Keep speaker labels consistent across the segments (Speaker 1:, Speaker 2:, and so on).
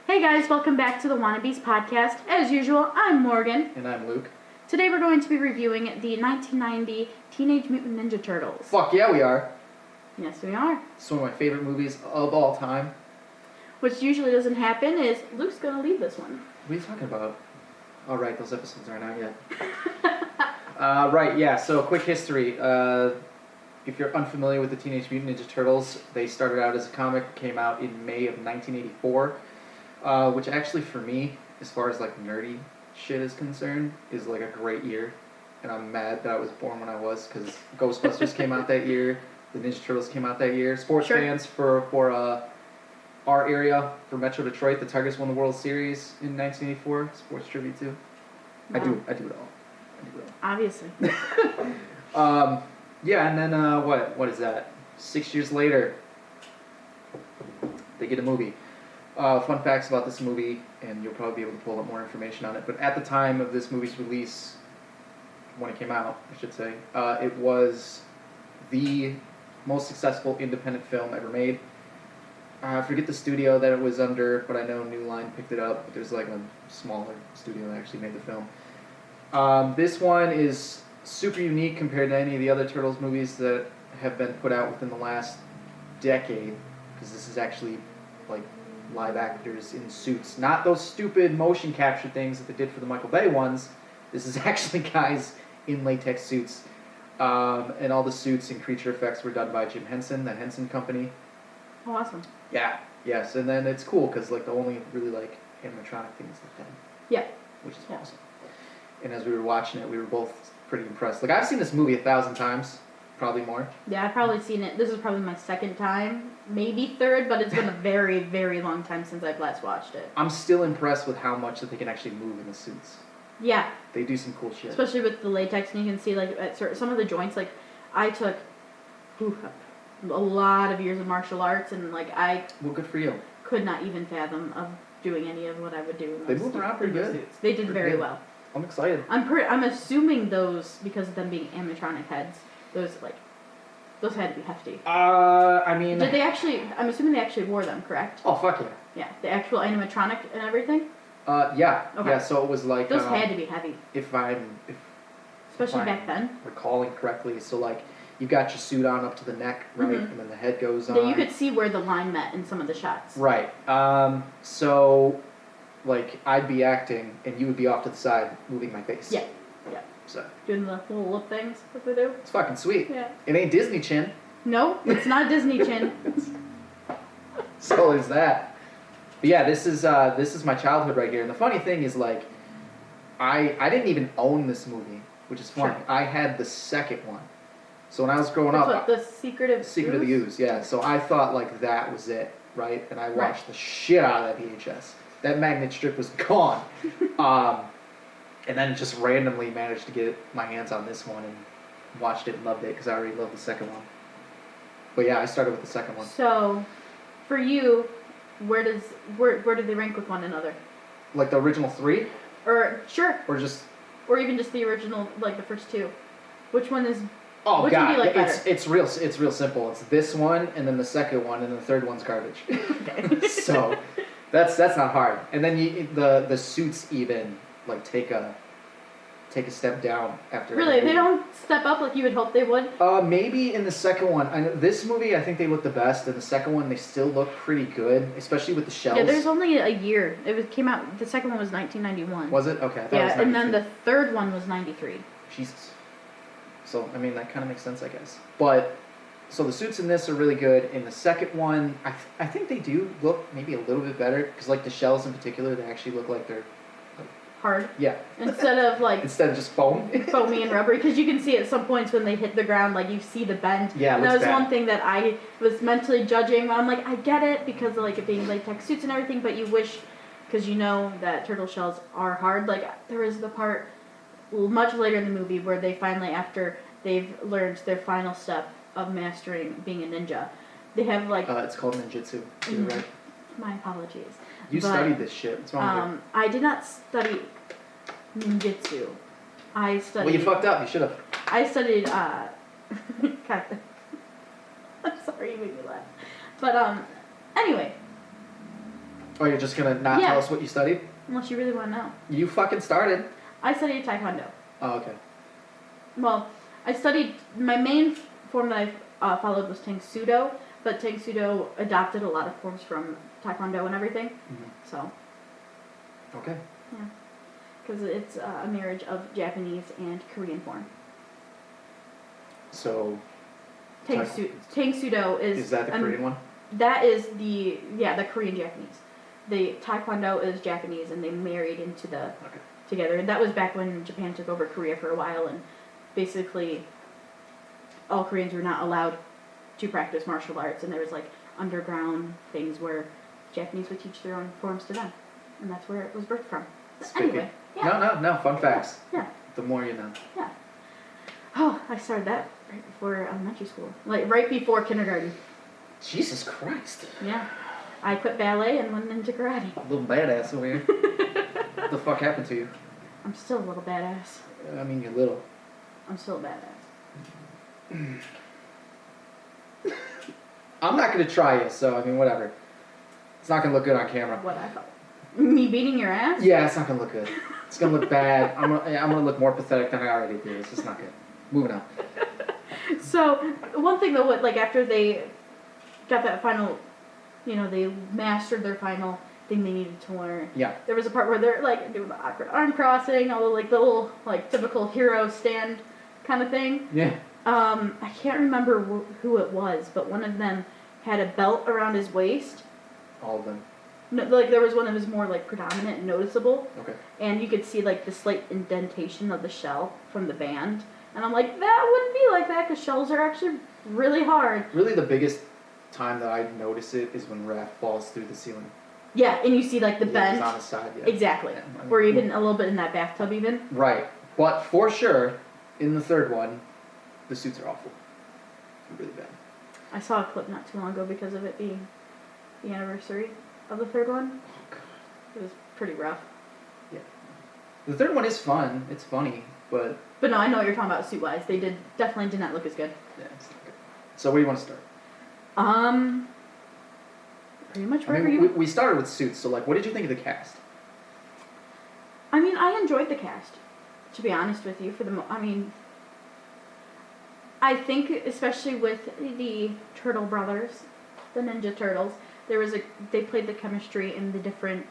Speaker 1: Hey guys, welcome back to the Wannabes podcast. As usual, I'm Morgan.
Speaker 2: And I'm Luke.
Speaker 1: Today we're going to be reviewing the 1990 Teenage Mutant Ninja Turtles.
Speaker 2: Fuck yeah, we are.
Speaker 1: Yes, we are.
Speaker 2: It's one of my favorite movies of all time.
Speaker 1: Which usually doesn't happen is Luke's going to lead this one.
Speaker 2: What are you talking about? Oh, right, those episodes aren't out yet. Right, yeah, so quick history. If you're unfamiliar with the Teenage Mutant Ninja Turtles, they started out as a comic, came out in May of 1984, which actually for me, as far as like nerdy shit is concerned, is like a great year. And I'm mad that I was born when I was, because Ghostbusters came out that year, the Ninja Turtles came out that year. Sports fans for our area, for Metro Detroit, the Tigers won the World Series in 1984. Sports trivia too. Wow. I do it all.
Speaker 1: Obviously.
Speaker 2: Yeah, and then what is that? 6 years later, they get a movie. Fun facts about this movie, and you'll probably be able to pull up more information on it. But at the time of this movie's release, when it came out, I should say, it was the most successful independent film ever made. I forget the studio that it was under, but I know New Line picked it up. There's like a smaller studio that actually made the film. This one is super unique compared to any of the other Turtles movies that have been put out within the last decade, because this is actually like live actors in suits, not those stupid motion capture things that they did for the Michael Bay ones. This is actually guys in latex suits, and all the suits and creature effects were done by Jim Henson, the Henson Company.
Speaker 1: Oh, awesome.
Speaker 2: Yeah, yes, and then it's cool because like the only really like animatronic things like that.
Speaker 1: Yeah.
Speaker 2: Which is awesome. And as we were watching it, we were both pretty impressed. Like, I've seen this movie 1,000 times, probably more.
Speaker 1: Yeah, I've probably seen it. This is probably my second time, maybe third, but it's been a very, very long time since I've last watched it.
Speaker 2: I'm still impressed with how much that they can actually move in the suits.
Speaker 1: Yeah.
Speaker 2: They do some cool shit.
Speaker 1: Especially with the latex, and you can see, like, at some of the joints, like, I took a lot of years of martial arts, and, like,
Speaker 2: Well, good for you.
Speaker 1: Could not even fathom of doing any of what I would do in
Speaker 2: They
Speaker 1: those
Speaker 2: moved around pretty good.
Speaker 1: suits. They did
Speaker 2: Pretty
Speaker 1: very
Speaker 2: good.
Speaker 1: well.
Speaker 2: I'm excited.
Speaker 1: I'm assuming those, because of them being animatronic heads, those had to be hefty.
Speaker 2: I mean...
Speaker 1: Did they actually, I'm assuming they actually wore them, correct?
Speaker 2: Oh, fuck yeah.
Speaker 1: Yeah, the actual animatronic and everything?
Speaker 2: Yeah.
Speaker 1: Okay.
Speaker 2: Yeah, so it was like...
Speaker 1: Those had to be heavy. Especially back then.
Speaker 2: Recalling correctly, so like, you've got your suit on up to the neck, right? Mm-hmm. And then the head goes on.
Speaker 1: Yeah, you could see where the line met in some of the shots.
Speaker 2: Right. So... like, I'd be acting, and you would be off to the side, moving my face.
Speaker 1: Yeah, yeah.
Speaker 2: So.
Speaker 1: Doing the little lip things that they do.
Speaker 2: It's fucking sweet.
Speaker 1: Yeah.
Speaker 2: It ain't Disney chin.
Speaker 1: No, it's not Disney chin.
Speaker 2: So there's that. But yeah, this is my childhood right here. And the funny thing is, like, I didn't even own this movie, which is funny. Sure. I had the second one. So when I was growing up...
Speaker 1: What, the Secret of
Speaker 2: the Ooze, yeah. So I thought, like, that was it, right? And I watched the shit out of that VHS. That magnet strip was gone. And then just randomly managed to get my hands on this one and watched it and loved it because I already loved the second one. But yeah, I started with the second one.
Speaker 1: So, for you, where do they rank with one another?
Speaker 2: Like the original three?
Speaker 1: Or, sure.
Speaker 2: Or
Speaker 1: even just the original, like the first two. Which one is...
Speaker 2: Oh,
Speaker 1: which
Speaker 2: God.
Speaker 1: One do you like better?
Speaker 2: It's real simple. It's this one, and then the second one, and the third one's garbage.
Speaker 1: Okay.
Speaker 2: So... That's not hard, and then the suits even like take a step down after.
Speaker 1: Really, they don't step up like you would hope they would.
Speaker 2: Maybe in the second one. I know this movie, I think they look the best. In the second one, they still look pretty good, especially with the shells.
Speaker 1: Yeah, there's only a year. Came out. The second one was 1991.
Speaker 2: Was it? Okay. I thought
Speaker 1: yeah,
Speaker 2: it was 92.
Speaker 1: And then the third one was 93.
Speaker 2: Jesus. So I mean that kind of makes sense, I guess. But. So the suits in this are really good. In the second one, I think they do look maybe a little bit better because like the shells in particular, they actually look like they're
Speaker 1: hard.
Speaker 2: Yeah.
Speaker 1: Instead of
Speaker 2: just foam.
Speaker 1: Foamy and rubbery, because you can see at some points when they hit the ground, like you see the bend.
Speaker 2: Yeah.
Speaker 1: And that was one thing that I was mentally judging. I'm like, I get it because of like it being latex suits and everything, but you wish, because you know that turtle shells are hard. Like there was the part much later in the movie where they finally, after they've learned their final step of mastering being a ninja, they have like
Speaker 2: it's called ninjutsu. You're right.
Speaker 1: My apologies.
Speaker 2: You studied this shit. What's wrong with you?
Speaker 1: I did not study ninjutsu. I studied.
Speaker 2: Well, you fucked up. You should have.
Speaker 1: I studied. God. I'm sorry, you made me laugh. But anyway,
Speaker 2: Oh, you're just gonna not
Speaker 1: Yeah.
Speaker 2: tell us what you studied?
Speaker 1: Unless you really want to know.
Speaker 2: You fucking started.
Speaker 1: I studied Taekwondo.
Speaker 2: Oh, okay.
Speaker 1: Well, I studied, my main form that I followed was Tang Sudo, but Tang Sudo adopted a lot of forms from Taekwondo and everything.
Speaker 2: Mm-hmm.
Speaker 1: So,
Speaker 2: Okay.
Speaker 1: yeah. Because it's a marriage of Japanese and Korean form.
Speaker 2: So,
Speaker 1: Tang Sudo
Speaker 2: is that the Korean one?
Speaker 1: That is the Korean Japanese. The Taekwondo is Japanese, and they married into the together. And that was back when Japan took over Korea for a while, and basically all Koreans were not allowed to practice martial arts, and there was like underground things where Japanese would teach their own forms to them, and that's where it was birthed from. But anyway, yeah.
Speaker 2: No, fun facts.
Speaker 1: Yeah.
Speaker 2: The more you know.
Speaker 1: Yeah. Oh, I started that right before elementary school, like right before kindergarten.
Speaker 2: Jesus Christ.
Speaker 1: Yeah. I quit ballet and went into karate.
Speaker 2: Little badass over here. What the fuck happened to you?
Speaker 1: I'm still a little badass.
Speaker 2: I mean, you're little.
Speaker 1: I'm still a badass.
Speaker 2: I'm not gonna try you, so I mean, whatever. It's not gonna look good on camera.
Speaker 1: What I thought. Me beating your ass?
Speaker 2: Yeah, it's not gonna look good. It's gonna look bad. I'm gonna look more pathetic than I already do. It's just not good. Moving on.
Speaker 1: So, one thing though, like after they got that final, they mastered their final thing they needed to learn.
Speaker 2: Yeah.
Speaker 1: There was a part where they're like doing the awkward arm crossing, all the like little like typical hero stand kind of thing.
Speaker 2: Yeah.
Speaker 1: I can't remember who it was, but one of them had a belt around his waist.
Speaker 2: All of them.
Speaker 1: No, like there was one that was more like predominant and noticeable.
Speaker 2: Okay.
Speaker 1: And you could see like the slight indentation of the shell from the band. And I'm like, that wouldn't be like that because shells are actually really hard.
Speaker 2: Really, the biggest time that I notice it is when Raph falls through the ceiling.
Speaker 1: Yeah, and you see like the
Speaker 2: He's
Speaker 1: bend.
Speaker 2: on his side, yeah.
Speaker 1: Exactly.
Speaker 2: Yeah.
Speaker 1: Or even a little bit in that bathtub even.
Speaker 2: Right. But for sure, in the third one, the suits are awful. Really bad.
Speaker 1: I saw a clip not too long ago because of it being the anniversary of the third one.
Speaker 2: Oh, God.
Speaker 1: It was pretty rough.
Speaker 2: Yeah. The third one is fun. It's funny, but...
Speaker 1: But no, I know what you're talking about suit-wise. They definitely did not look as good.
Speaker 2: Yeah, it's not good. So where do you want to start?
Speaker 1: Pretty much
Speaker 2: I
Speaker 1: wherever
Speaker 2: mean, we started with suits, so like, what did you think of the cast?
Speaker 1: I mean, I enjoyed the cast, to be honest with you. I think especially with the Turtle brothers, the Ninja Turtles, they played the chemistry and the different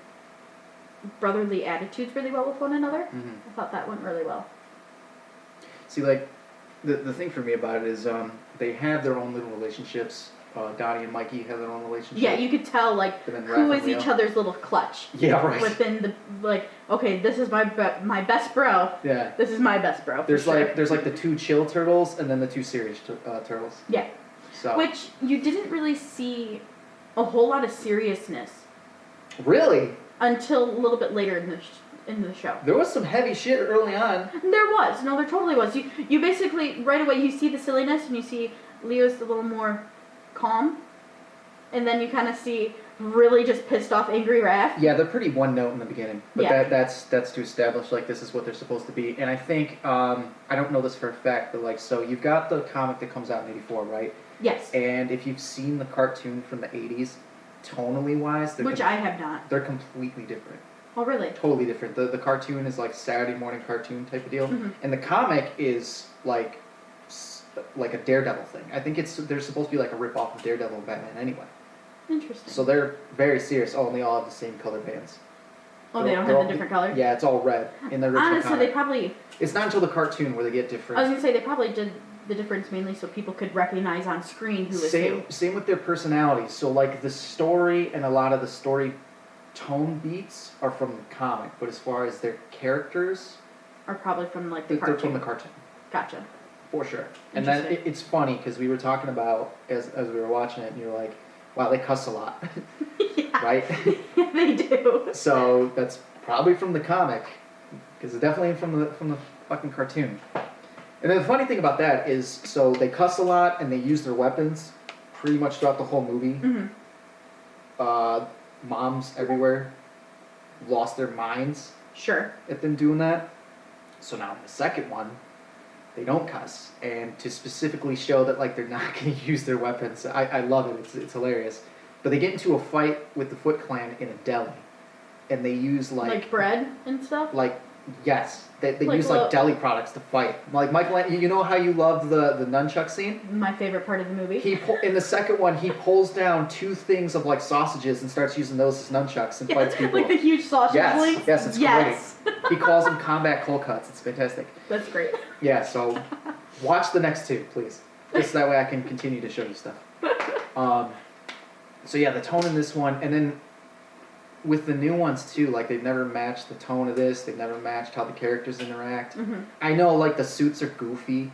Speaker 1: brotherly attitudes really well with one another.
Speaker 2: Mm-hmm.
Speaker 1: I thought that went really well.
Speaker 2: See, like, the thing for me about it is they have their own little relationships. Donnie and Mikey have their own relationship.
Speaker 1: Yeah, you could tell, like, who is each other's little clutch.
Speaker 2: Yeah, right.
Speaker 1: Within the, like, okay, this is my best bro.
Speaker 2: Yeah.
Speaker 1: This is my best bro.
Speaker 2: There's like the two chill turtles and then the two serious turtles.
Speaker 1: Yeah.
Speaker 2: So.
Speaker 1: Which you didn't really see a whole lot of seriousness.
Speaker 2: Really?
Speaker 1: Until a little bit later in the show.
Speaker 2: There was some heavy shit early on.
Speaker 1: There was. No, there totally was. You basically, right away, you see the silliness and you see Leo's a little more calm. And then you kind of see really just pissed off, angry Raph.
Speaker 2: Yeah, they're pretty one note in the beginning. But
Speaker 1: yeah.
Speaker 2: that's to establish, like, this is what they're supposed to be. And I think, I don't know this for a fact, but, like, so you've got the comic that comes out in 84, right?
Speaker 1: Yes.
Speaker 2: And if you've seen the cartoon from the 80s, tonally-wise...
Speaker 1: Which I have not.
Speaker 2: They're completely different.
Speaker 1: Oh, really?
Speaker 2: Totally different. The cartoon is like Saturday morning cartoon type of deal.
Speaker 1: Mm-hmm.
Speaker 2: And the comic is like a Daredevil thing. I think they're supposed to be like a rip-off of Daredevil and Batman anyway.
Speaker 1: Interesting.
Speaker 2: So they're very serious. Oh, and they all have the same color bands.
Speaker 1: Oh, they don't have the different colors?
Speaker 2: Yeah, it's all red in the original
Speaker 1: Honestly,
Speaker 2: comic.
Speaker 1: they probably...
Speaker 2: It's not until the cartoon where they get different.
Speaker 1: I was going to say, they probably did the difference mainly so people could recognize on screen who was who.
Speaker 2: Same with their personalities. So, like, the story and a lot of the story tone beats are from the comic, but as far as their characters...
Speaker 1: Are probably from, like, the cartoon.
Speaker 2: They're from the cartoon.
Speaker 1: Gotcha.
Speaker 2: For sure. And then it's funny, because we were talking about, as we were watching it, and you're like, wow, they cuss a lot.
Speaker 1: Yeah.
Speaker 2: Right?
Speaker 1: Yeah, they do.
Speaker 2: So, that's probably from the comic, because it's definitely from the fucking cartoon. And then the funny thing about that is, so they cuss a lot, and they use their weapons pretty much throughout the whole movie.
Speaker 1: Mm-hmm.
Speaker 2: Moms everywhere lost their minds
Speaker 1: Sure.
Speaker 2: at them doing that. So now in the second one, they don't cuss. And to specifically show that, like, they're not going to use their weapons, I love it. It's hilarious. But they get into a fight with the Foot Clan in a deli, and they use
Speaker 1: Like bread and stuff?
Speaker 2: Yes, they
Speaker 1: Like
Speaker 2: use deli products to fight. Like Michael, you know how you love the nunchuck scene?
Speaker 1: My favorite part of the movie.
Speaker 2: In the second one, he pulls down 2 things of sausages and starts using those as nunchucks and fights people.
Speaker 1: Like the huge sausage links?
Speaker 2: Yes, it's great. He calls them combat cold cuts. It's fantastic.
Speaker 1: That's great.
Speaker 2: Yeah, so watch the next 2, please. Just that way I can continue to show you stuff. So yeah, the tone in this one, and then with the new ones too, they've never matched the tone of this. They've never matched how the characters interact.
Speaker 1: Mm-hmm.
Speaker 2: I know the suits are goofy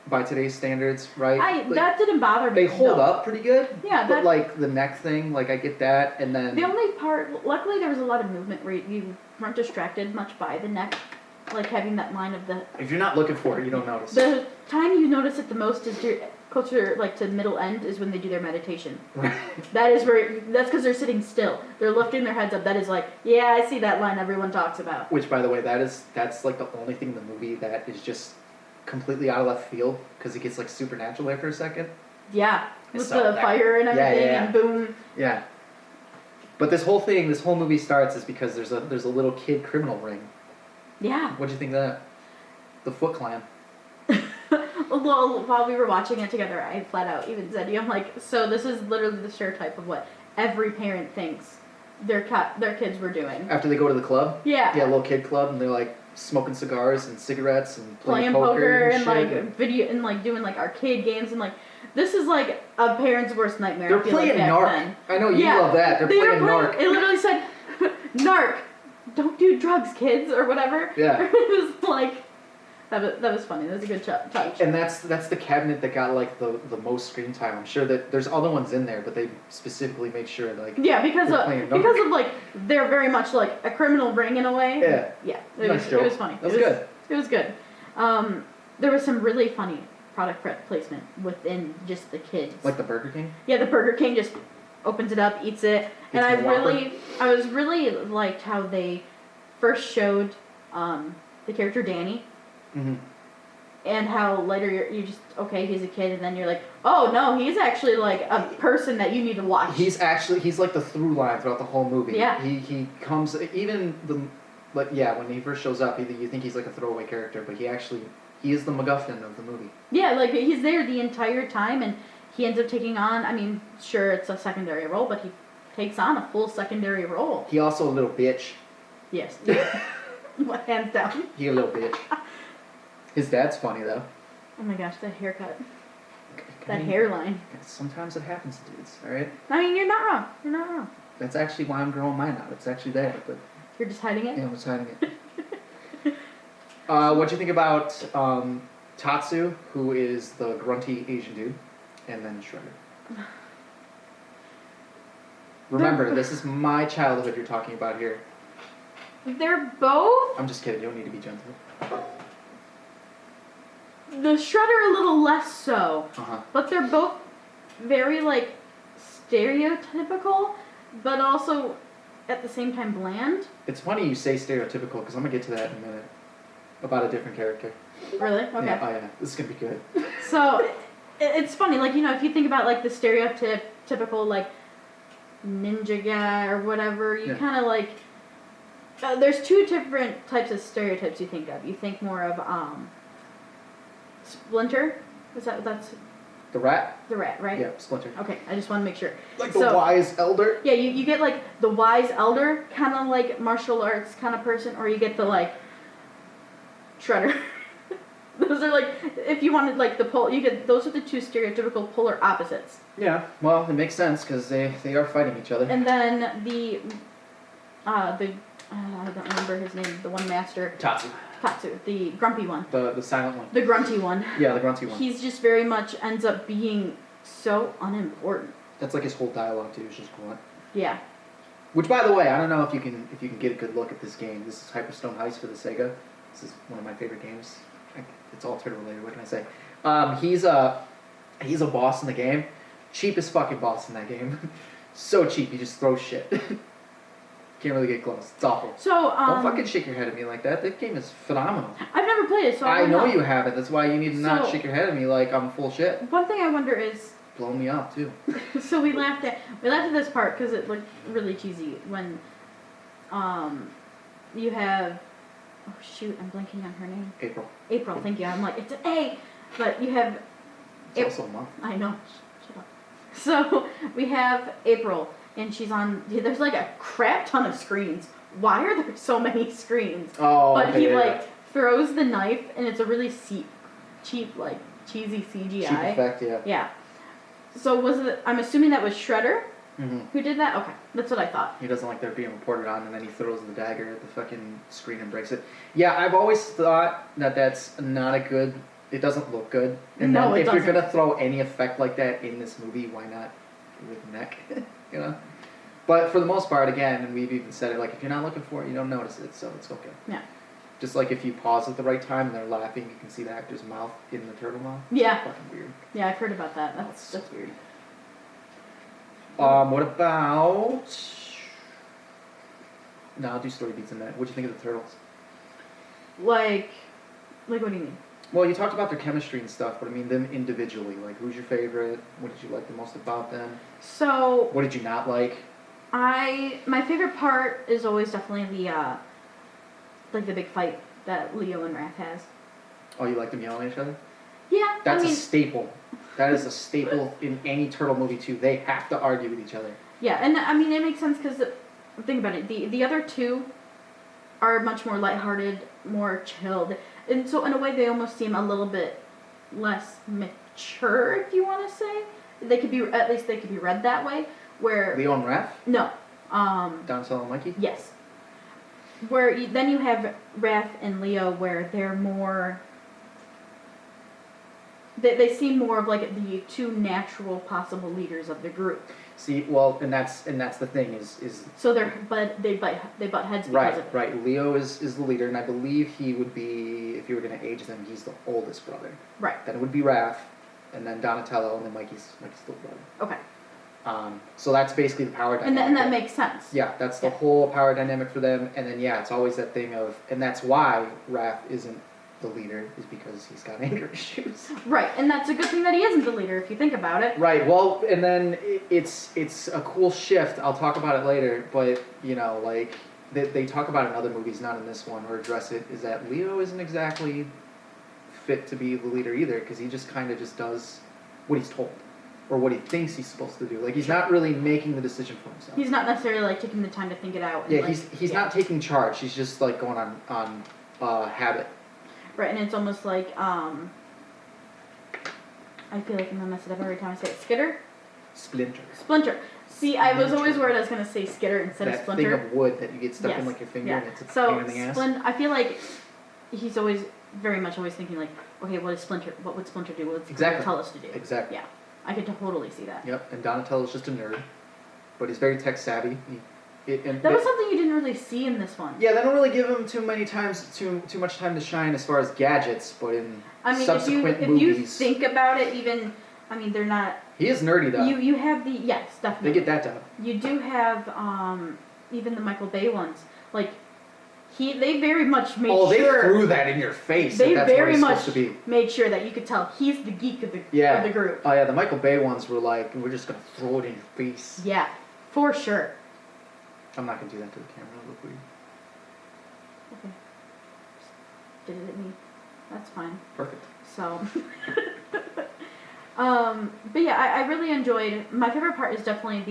Speaker 2: by today's standards, right?
Speaker 1: That didn't bother me.
Speaker 2: They hold up pretty good.
Speaker 1: Yeah,
Speaker 2: but the neck thing, I get that, and then
Speaker 1: the only part, luckily there was a lot of movement where you weren't distracted much by the neck, having that line of the.
Speaker 2: If you're not looking for it, you don't notice.
Speaker 1: The time you notice it the most is closer to the middle end is when they do their meditation.
Speaker 2: Right.
Speaker 1: That's because they're sitting still. They're lifting their heads up. That is yeah, I see that line everyone talks about.
Speaker 2: Which, by the way, that's the only thing in the movie that is just completely out of left field because it gets supernatural there for a second.
Speaker 1: Yeah, with the fire and everything, and boom.
Speaker 2: Yeah. But this whole movie starts is because there's a little kid criminal ring.
Speaker 1: Yeah.
Speaker 2: What'd you think of that? The Foot Clan.
Speaker 1: Well, while we were watching it together, I flat out even said, I'm so this is literally the stereotype of what every parent thinks their kids were doing.
Speaker 2: After they go to the club?
Speaker 1: Yeah.
Speaker 2: Yeah, a little kid club, and they're smoking cigars and cigarettes and
Speaker 1: playing poker and video and doing arcade games and this is a parent's worst nightmare.
Speaker 2: They're playing Narc.
Speaker 1: Then.
Speaker 2: I know you love that. They're playing Narc.
Speaker 1: It literally said, Narc, don't do drugs, kids, or whatever.
Speaker 2: Yeah.
Speaker 1: It was that was funny. That was a good touch.
Speaker 2: And that's the cabinet that got the most screen time. I'm sure that there's other ones in there, but they specifically make sure
Speaker 1: yeah, because of they're very much a criminal ring in a way.
Speaker 2: Yeah.
Speaker 1: Yeah.
Speaker 2: It was
Speaker 1: funny.
Speaker 2: It was good.
Speaker 1: It was good. There was some really funny product placement within just the kids.
Speaker 2: Like the Burger King?
Speaker 1: Yeah, the Burger King just opens it up, eats it, and I was really liked how they first showed the character Danny.
Speaker 2: Mm-hmm.
Speaker 1: And how later you just he's a kid, and then you're oh no, he's actually a person that you need to watch. He's
Speaker 2: the through line throughout the whole movie.
Speaker 1: Yeah.
Speaker 2: He comes even when he first shows up, you think he's a throwaway character, but he is the MacGuffin of the movie.
Speaker 1: Yeah, he's there the entire time, and he ends up taking on. I mean, sure it's a secondary role, but he takes on a full secondary role.
Speaker 2: He also a little bitch.
Speaker 1: Yes. Hands down.
Speaker 2: He a little bitch. His dad's funny though.
Speaker 1: Oh my gosh, that haircut. That hairline.
Speaker 2: Sometimes it happens to dudes, alright?
Speaker 1: I mean, you're not wrong.
Speaker 2: That's actually why I'm growing mine out. It's actually there, but...
Speaker 1: You're just hiding it?
Speaker 2: Yeah, I'm just hiding it. What'd you think about Tatsu, who is the grunty Asian dude, and then Shredder? Remember, this is my childhood you're talking about here.
Speaker 1: They're both...
Speaker 2: I'm just kidding, you don't need to be gentle.
Speaker 1: The Shredder a little less so, but they're both very stereotypical, but also at the same time bland.
Speaker 2: It's funny you say stereotypical because I'm gonna get to that in a minute about a different character.
Speaker 1: Really? Okay.
Speaker 2: Yeah, oh yeah, this is gonna be good.
Speaker 1: So it's funny, if you think about the stereotypical ninja guy or whatever, you kind of there's 2 different types of stereotypes you think of. You think more of Splinter? That's
Speaker 2: the rat?
Speaker 1: The rat, right?
Speaker 2: Yeah, Splinter.
Speaker 1: Okay, I just want to make sure.
Speaker 2: The wise elder?
Speaker 1: Yeah, you get the wise elder, kind of martial arts kind of person, or you get the Shredder. Those are if you wanted the pole, you get those are the 2 stereotypical polar opposites.
Speaker 2: Yeah, well, it makes sense because they are fighting each other.
Speaker 1: And then the I don't remember his name, the one master.
Speaker 2: Tatsu,
Speaker 1: the grumpy one.
Speaker 2: The silent one.
Speaker 1: The grunty one.
Speaker 2: Yeah, the grunty one.
Speaker 1: He's just very much ends up being so unimportant.
Speaker 2: That's his whole dialogue too, is just grunt.
Speaker 1: Yeah.
Speaker 2: Which, by the way, I don't know if you can get a good look at this game. This is Hyperstone Heist for the Sega. This is one of my favorite games. It's all turtle related. What can I say? He's a boss in the game. Cheapest fucking boss in that game. So cheap. He just throws shit. Can't really get close. It's awful.
Speaker 1: So,
Speaker 2: don't fucking shake your head at me like that. That game is phenomenal.
Speaker 1: I've never played it, so
Speaker 2: I know you haven't. That's why you need to not shake your head at me like I'm full shit.
Speaker 1: One thing I wonder is,
Speaker 2: blowing me up too.
Speaker 1: So we laughed at this part because it looked really cheesy when you have, oh shoot, I'm blanking on her name. April, thank you. I'm like, it's an A, but you have.
Speaker 2: It's also a month.
Speaker 1: I know. Shut up. So we have April, and she's on. There's like a crap ton of screens. Why are there so many screens?
Speaker 2: Oh,
Speaker 1: but
Speaker 2: okay,
Speaker 1: he
Speaker 2: yeah,
Speaker 1: like throws the knife, and it's a really cheap like cheesy CGI.
Speaker 2: Cheap effect, yeah.
Speaker 1: Yeah. So was it? I'm assuming that was Shredder
Speaker 2: Mm-hmm.
Speaker 1: who did that. Okay, that's what I thought.
Speaker 2: He doesn't like they're being reported on, and then he throws the dagger at the fucking screen and breaks it. Yeah, I've always thought that that's not a good. It doesn't look good. And
Speaker 1: No,
Speaker 2: then
Speaker 1: it
Speaker 2: if
Speaker 1: doesn't.
Speaker 2: you're gonna throw any effect like that in this movie, why not with the neck? You know. But for the most part, again, and we've even said it, like if you're not looking for it, you don't notice it, so it's okay.
Speaker 1: Yeah.
Speaker 2: Just like if you pause at the right time and they're laughing, you can see the actor's mouth in the turtle mouth.
Speaker 1: Yeah.
Speaker 2: It's fucking weird.
Speaker 1: Yeah, I've heard about that. That's weird.
Speaker 2: What about? No, I'll do story beats in that. What'd you think of the turtles?
Speaker 1: Like what do you mean?
Speaker 2: Well, you talked about their chemistry and stuff, but I mean them individually. Like, who's your favorite? What did you like the most about them?
Speaker 1: So
Speaker 2: What did you not like?
Speaker 1: my favorite part is always definitely the like the big fight that Leo and Raph has.
Speaker 2: Oh, you like them yelling at each other?
Speaker 1: Yeah,
Speaker 2: That's
Speaker 1: I mean,
Speaker 2: a staple. That is a staple in any turtle movie too. They have to argue with each other.
Speaker 1: yeah, and I mean it makes sense because think about it. The other two are much more lighthearted, more chilled, and so in a way they almost seem a little bit less mature, if you want to say. They could be at least they could be read that way. Where
Speaker 2: Leo and Raph?
Speaker 1: no,
Speaker 2: Donatello and Mikey?
Speaker 1: yes. Where then you have Raph and Leo, where they're more. They seem more of like the two natural possible leaders of the group.
Speaker 2: See, well, and that's the thing is.
Speaker 1: So they butt heads because
Speaker 2: Right,
Speaker 1: of it.
Speaker 2: right. Leo is the leader, and I believe he would be, if you were going to age them, he's the oldest brother.
Speaker 1: Right.
Speaker 2: Then it would be Raph, and then Donatello, and then Mikey's little brother.
Speaker 1: Okay.
Speaker 2: So that's basically the power dynamic.
Speaker 1: And that makes sense.
Speaker 2: Yeah, that's the
Speaker 1: Yeah.
Speaker 2: whole power dynamic for them. And then, yeah, it's always that thing of, and that's why Raph isn't the leader, is because he's got anger issues.
Speaker 1: Right, and that's a good thing that he isn't the leader if you think about it.
Speaker 2: Right, well, and then it's a cool shift. I'll talk about it later, but, you know, like, they talk about it in other movies, not in this one, or address it, is that Leo isn't exactly fit to be the leader either, because he just kind of just does what he's told. Or what he thinks he's supposed to do. Like, he's not really making the decision for himself.
Speaker 1: He's not necessarily like taking the time to think it out. And,
Speaker 2: Yeah,
Speaker 1: like,
Speaker 2: he's not taking charge. He's just like going on habit.
Speaker 1: Right, and it's almost like I feel like I'm gonna mess it up every time I say it. Splinter. See, I was always worried I was gonna say Skitter instead of Splinter.
Speaker 2: That thing of wood that you get stuck in
Speaker 1: Yes.
Speaker 2: like your finger
Speaker 1: Yeah.
Speaker 2: and it's a
Speaker 1: So
Speaker 2: pain in the ass.
Speaker 1: I feel like he's always very much always thinking like, okay, what would Splinter do? What would Splinter
Speaker 2: Exactly.
Speaker 1: tell us to do?
Speaker 2: Exactly.
Speaker 1: Yeah, I could totally see that.
Speaker 2: Yep. And Donatello's just a nerd, but he's very tech savvy.
Speaker 1: That was something you didn't really see in this one.
Speaker 2: Yeah, they don't really give him too much time to shine as far as gadgets, but in subsequent
Speaker 1: if
Speaker 2: movies,
Speaker 1: you think about it, even they're not.
Speaker 2: he is nerdy though.
Speaker 1: You have the yes, definitely.
Speaker 2: They get that done.
Speaker 1: You do have even the Michael Bay ones. Like they very much made
Speaker 2: Oh, they
Speaker 1: sure.
Speaker 2: threw that in your face.
Speaker 1: They
Speaker 2: that that's
Speaker 1: very
Speaker 2: what he's
Speaker 1: much
Speaker 2: supposed to be.
Speaker 1: made sure that you could tell he's the geek of the group.
Speaker 2: Oh yeah, the Michael Bay ones were like, we're just gonna throw it in your face.
Speaker 1: Yeah, for sure.
Speaker 2: I'm not gonna do that to the camera. It'll look weird.
Speaker 1: Okay. Just did it at me. That's fine.
Speaker 2: Perfect.
Speaker 1: So, but yeah, I really enjoyed. My favorite part is definitely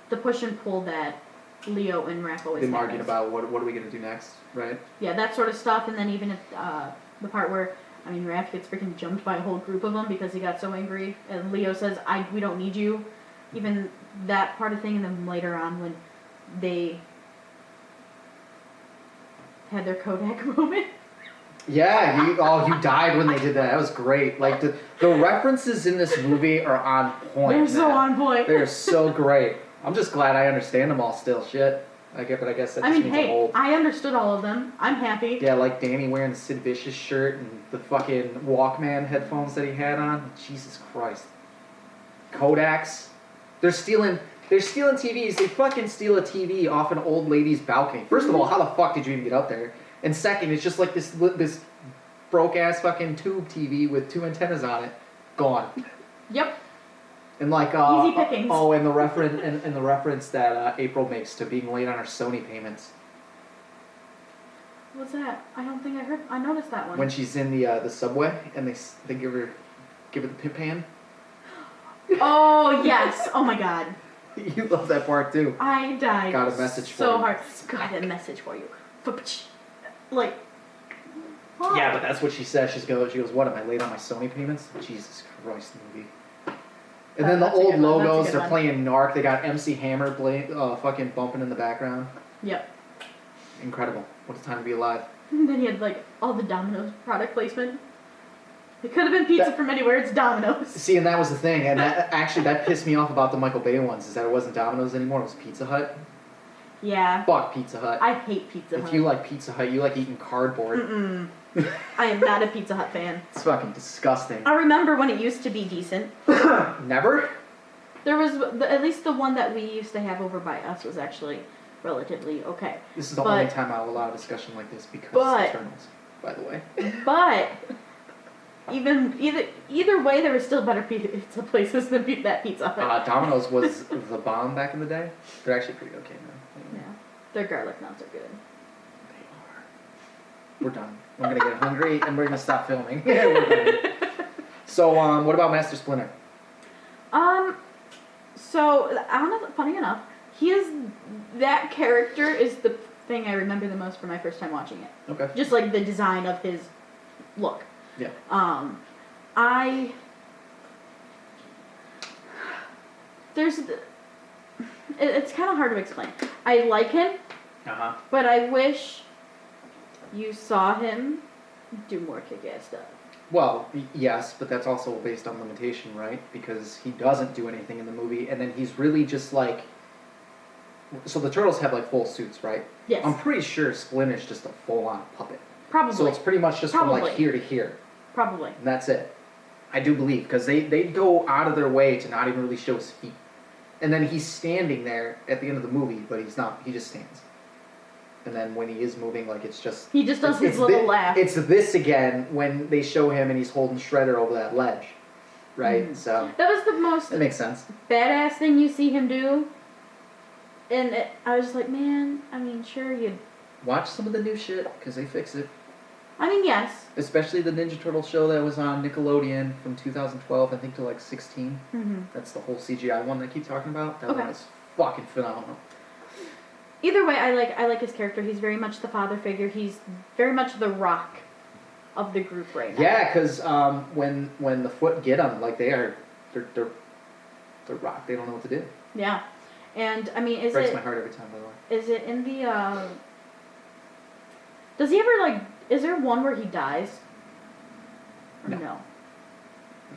Speaker 1: the push and pull that Leo and Raph always
Speaker 2: Them
Speaker 1: have.
Speaker 2: arguing about what are we gonna do next, right?
Speaker 1: Yeah, that sort of stuff, and then even if the part where Raph gets freaking jumped by a whole group of them because he got so angry, and Leo says, we don't need you." Even that part of thing, and then later on when they had their Kodak moment.
Speaker 2: Yeah, you died when they did that. That was great. Like the references in this movie are on point.
Speaker 1: They're so
Speaker 2: man.
Speaker 1: on point.
Speaker 2: They're so great. I'm just glad I understand them all still. Shit. But I guess that just means I'm old.
Speaker 1: I understood all of them. I'm happy.
Speaker 2: Yeah, like Danny wearing the Sid Vicious shirt and the fucking Walkman headphones that he had on. Jesus Christ. Kodaks. They're stealing TVs. They fucking steal a TV off an old lady's balcony. First of all, how the fuck did you even get up there? And second, it's just like this broke ass fucking tube TV with 2 antennas on it. Gone.
Speaker 1: Yep.
Speaker 2: And like
Speaker 1: Easy pickings.
Speaker 2: and the reference that April makes to being late on her Sony payments
Speaker 1: What's that? I don't think I noticed that one.
Speaker 2: when she's in the subway and they give her the pimp hand.
Speaker 1: Oh yes! Oh my god.
Speaker 2: You love that part too.
Speaker 1: I died.
Speaker 2: Got a message for
Speaker 1: so
Speaker 2: you.
Speaker 1: hard. Got a message for you. Like. Why?
Speaker 2: Yeah, but that's what she says. She goes, what, am I late on my Sony payments? Jesus Christ, movie. And then the
Speaker 1: That's a
Speaker 2: old
Speaker 1: good one, that's a
Speaker 2: logos,
Speaker 1: good
Speaker 2: they're
Speaker 1: one.
Speaker 2: playing Narc. They got MC Hammer fucking bumping in the background.
Speaker 1: Yep.
Speaker 2: Incredible. What a time to be alive.
Speaker 1: And then he had like all the Domino's product placement. It could have been pizza from anywhere. It's Domino's.
Speaker 2: See, and that was the thing. And that pissed me off about the Michael Bay ones, is that it wasn't Domino's anymore. It was Pizza Hut.
Speaker 1: Yeah.
Speaker 2: Fuck Pizza Hut.
Speaker 1: I hate Pizza Hut.
Speaker 2: If you like Pizza Hut, you like eating cardboard.
Speaker 1: Mm-mm. I am not a Pizza Hut fan.
Speaker 2: It's fucking disgusting.
Speaker 1: I remember when it used to be decent.
Speaker 2: Never?
Speaker 1: There was at least the one that we used to have over by us was actually relatively okay.
Speaker 2: This is the
Speaker 1: But-
Speaker 2: only time I will allow a discussion like this because
Speaker 1: But-
Speaker 2: Eternals, by the way.
Speaker 1: But either way, there were still better pizza places than that Pizza Hut.
Speaker 2: Domino's was the bomb back in the day. They're actually pretty okay now.
Speaker 1: Yeah, their garlic knots are good.
Speaker 2: They are. We're done. We're gonna get hungry and we're gonna stop filming. Yeah, we're done. So, what about Master Splinter?
Speaker 1: So I don't know. Funny enough, that character is the thing I remember the most from my first time watching it.
Speaker 2: Okay.
Speaker 1: Just like the design of his look.
Speaker 2: Yeah.
Speaker 1: It's kind of hard to explain. I like him, but I wish you saw him do more kick-ass stuff.
Speaker 2: Well, yes, but that's also based on limitation, right? Because he doesn't do anything in the movie, and then he's really just like. So the Turtles have like full suits, right?
Speaker 1: Yes.
Speaker 2: I'm pretty sure Splinter's just a full-on puppet.
Speaker 1: Probably.
Speaker 2: So it's pretty much just from like
Speaker 1: Probably.
Speaker 2: here to here.
Speaker 1: Probably.
Speaker 2: And that's it. I do believe, because they go out of their way to not even really show his feet. And then he's standing there at the end of the movie, but he's not. He just stands. And then when he is moving, like, it's just...
Speaker 1: He just does his little laugh.
Speaker 2: It's this again when they show him and he's holding Shredder over that ledge. Right?
Speaker 1: Mm.
Speaker 2: So...
Speaker 1: That was the most
Speaker 2: That makes sense.
Speaker 1: badass thing you see him do. And I was just like, man, I mean, sure, you'd...
Speaker 2: Watch some of the new shit, because they fix it.
Speaker 1: I mean, yes.
Speaker 2: Especially the Ninja Turtle show that was on Nickelodeon from 2012, I think, to like 16.
Speaker 1: Mm-hmm.
Speaker 2: That's the whole CGI one they keep talking about. That
Speaker 1: Okay.
Speaker 2: one is fucking phenomenal.
Speaker 1: Either way, I like his character. He's very much the father figure. He's very much the rock of the group right now.
Speaker 2: Yeah, because when the Foot get them, like they're rock. They don't know what to do.
Speaker 1: Yeah. And, I mean,
Speaker 2: Breaks my heart every time, by the way.
Speaker 1: is it in the, does he ever, like, is there one where he dies? Or
Speaker 2: No.
Speaker 1: no?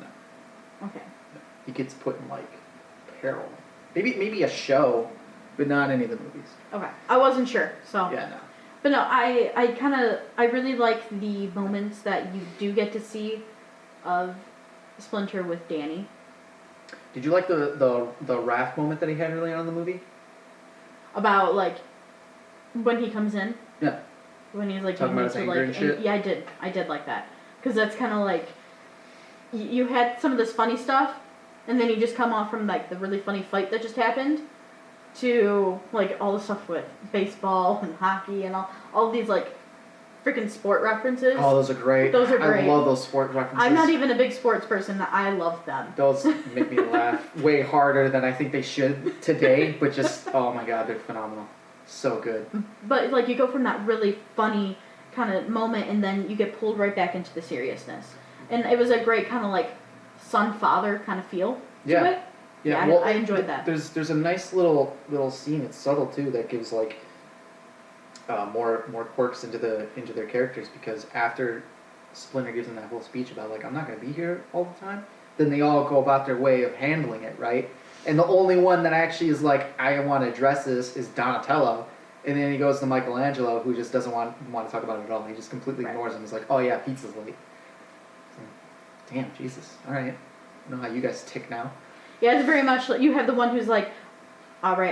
Speaker 2: No.
Speaker 1: Okay.
Speaker 2: He gets put in like peril. Maybe a show, but not any of the movies.
Speaker 1: Okay. I wasn't sure, so.
Speaker 2: Yeah, no.
Speaker 1: But no, I really like the moments that you do get to see of Splinter with Danny.
Speaker 2: Did you like the Raph moment that he had early on in the movie?
Speaker 1: About, like, when he comes in.
Speaker 2: Yeah.
Speaker 1: When he's, like,
Speaker 2: Talking about his anger and shit?
Speaker 1: Yeah, I did like that. Because that's kind of like, you had some of this funny stuff, and then you just come off from, like, the really funny fight that just happened, to, like, all the stuff with baseball and hockey and all these, like, freaking sport references.
Speaker 2: Oh, those are great.
Speaker 1: Those are great.
Speaker 2: I love those sport references.
Speaker 1: I'm not even a big sports person. I love them.
Speaker 2: Those make me laugh way harder than I think they should today, but just, oh my god, they're phenomenal. So good.
Speaker 1: But, like, you go from that really funny kind of moment, and then you get pulled right back into the seriousness. And it was a great kind of, like, son-father kind of feel to
Speaker 2: Yeah.
Speaker 1: it.
Speaker 2: Yeah,
Speaker 1: Yeah,
Speaker 2: well,
Speaker 1: I enjoyed that.
Speaker 2: There's a nice little scene. It's subtle too. That gives like more quirks into their characters, because after Splinter gives them that whole speech about like, I'm not going to be here all the time, then they all go about their way of handling it, right? And the only one that actually is like, I want to address this is Donatello. And then he goes to Michelangelo, who just doesn't want to talk about it at all. He just completely ignores him. He's like, oh yeah, pizza's late. So, damn, Jesus. All right. I know how you guys tick now.
Speaker 1: Yeah, it's very much like, you have the one who's like, all right,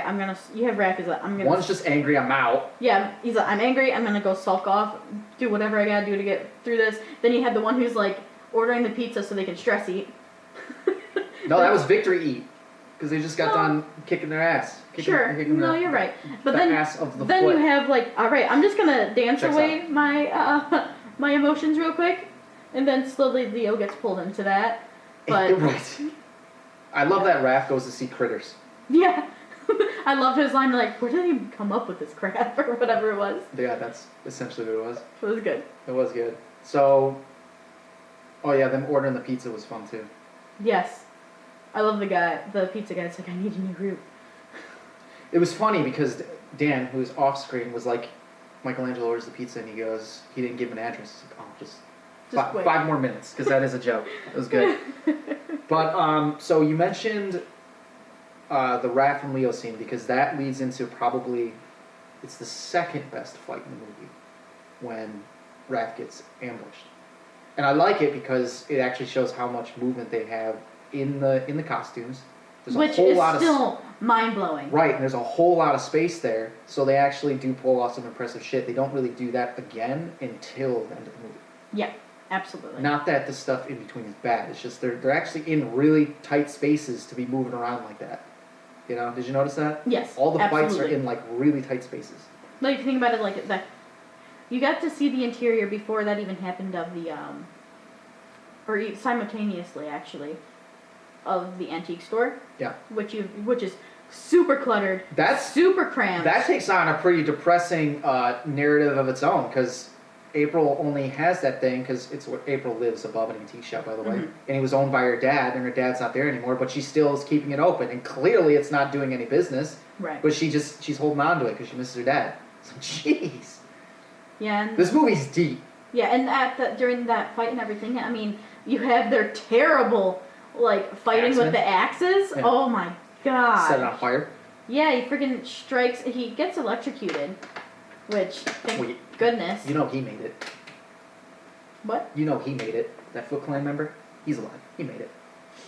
Speaker 1: you have Raph who's like, I'm gonna...
Speaker 2: One's just angry, I'm out.
Speaker 1: Yeah, he's like, I'm angry, I'm gonna go sulk off, do whatever I gotta do to get through this. Then you have the one who's like, ordering the pizza so they can stress eat.
Speaker 2: No, that was Victory Eat. Because they just got done kicking their ass.
Speaker 1: No, you're right. But
Speaker 2: the
Speaker 1: then,
Speaker 2: ass of the
Speaker 1: then
Speaker 2: foot.
Speaker 1: you have like, all right, I'm just gonna dance
Speaker 2: Checks
Speaker 1: away
Speaker 2: out.
Speaker 1: my my emotions real quick, and then slowly Leo gets pulled into that. But
Speaker 2: Right. I love that Raph goes to see critters.
Speaker 1: yeah, I love his line like, where did he come up with this crap or whatever it was.
Speaker 2: Yeah, that's essentially what it was.
Speaker 1: It was good.
Speaker 2: It was good. So, oh yeah, them ordering the pizza was fun too.
Speaker 1: Yes, I love the pizza guy. It's like, I need a new route.
Speaker 2: It was funny because Dan, who's off screen, was like, Michelangelo orders the pizza and he goes, he didn't give an address. He's like, oh, just
Speaker 1: Just wait.
Speaker 2: 5 more minutes, because that is a joke. It was good. But, so you mentioned the Raph and Leo scene, because that leads into probably, it's the second best fight in the movie, when Raph gets ambushed. And I like it because it actually shows how much movement they have in the costumes. There's
Speaker 1: Which
Speaker 2: a whole
Speaker 1: is
Speaker 2: lot
Speaker 1: still mind-blowing.
Speaker 2: Right, and there's a whole lot of space there, so they actually do pull off some impressive shit. They don't really do that again until the end of the movie.
Speaker 1: Yeah, absolutely.
Speaker 2: Not that the stuff in between is bad. It's just they're actually in really tight spaces to be moving around like that. You know, did you notice that?
Speaker 1: Yes,
Speaker 2: All the fights
Speaker 1: absolutely.
Speaker 2: are in like really tight spaces.
Speaker 1: Like, think about it like that. You got to see the interior before that even happened of the, simultaneously actually, of the antique store.
Speaker 2: Yeah.
Speaker 1: Which is super cluttered. Super cramped.
Speaker 2: That takes on a pretty depressing narrative of its own, because April only has that thing because it's where April lives above an antique shop, by the way. And it was owned by her dad, and her dad's not there anymore, but she still is keeping it open, and clearly it's not doing any business.
Speaker 1: Right.
Speaker 2: But she's holding on to it because she misses her dad. So, jeez.
Speaker 1: Yeah. And
Speaker 2: This movie's deep.
Speaker 1: yeah, and during that fight and everything, I mean, you have their terrible, like, fighting
Speaker 2: Axemen?
Speaker 1: with the axes.
Speaker 2: Yeah.
Speaker 1: Oh my god.
Speaker 2: Set it on fire.
Speaker 1: Yeah, he freaking strikes. He gets electrocuted, which, thank
Speaker 2: Well,
Speaker 1: goodness.
Speaker 2: You know he made it.
Speaker 1: What?
Speaker 2: You know he made it. That Foot Clan member, he's alive. He made it.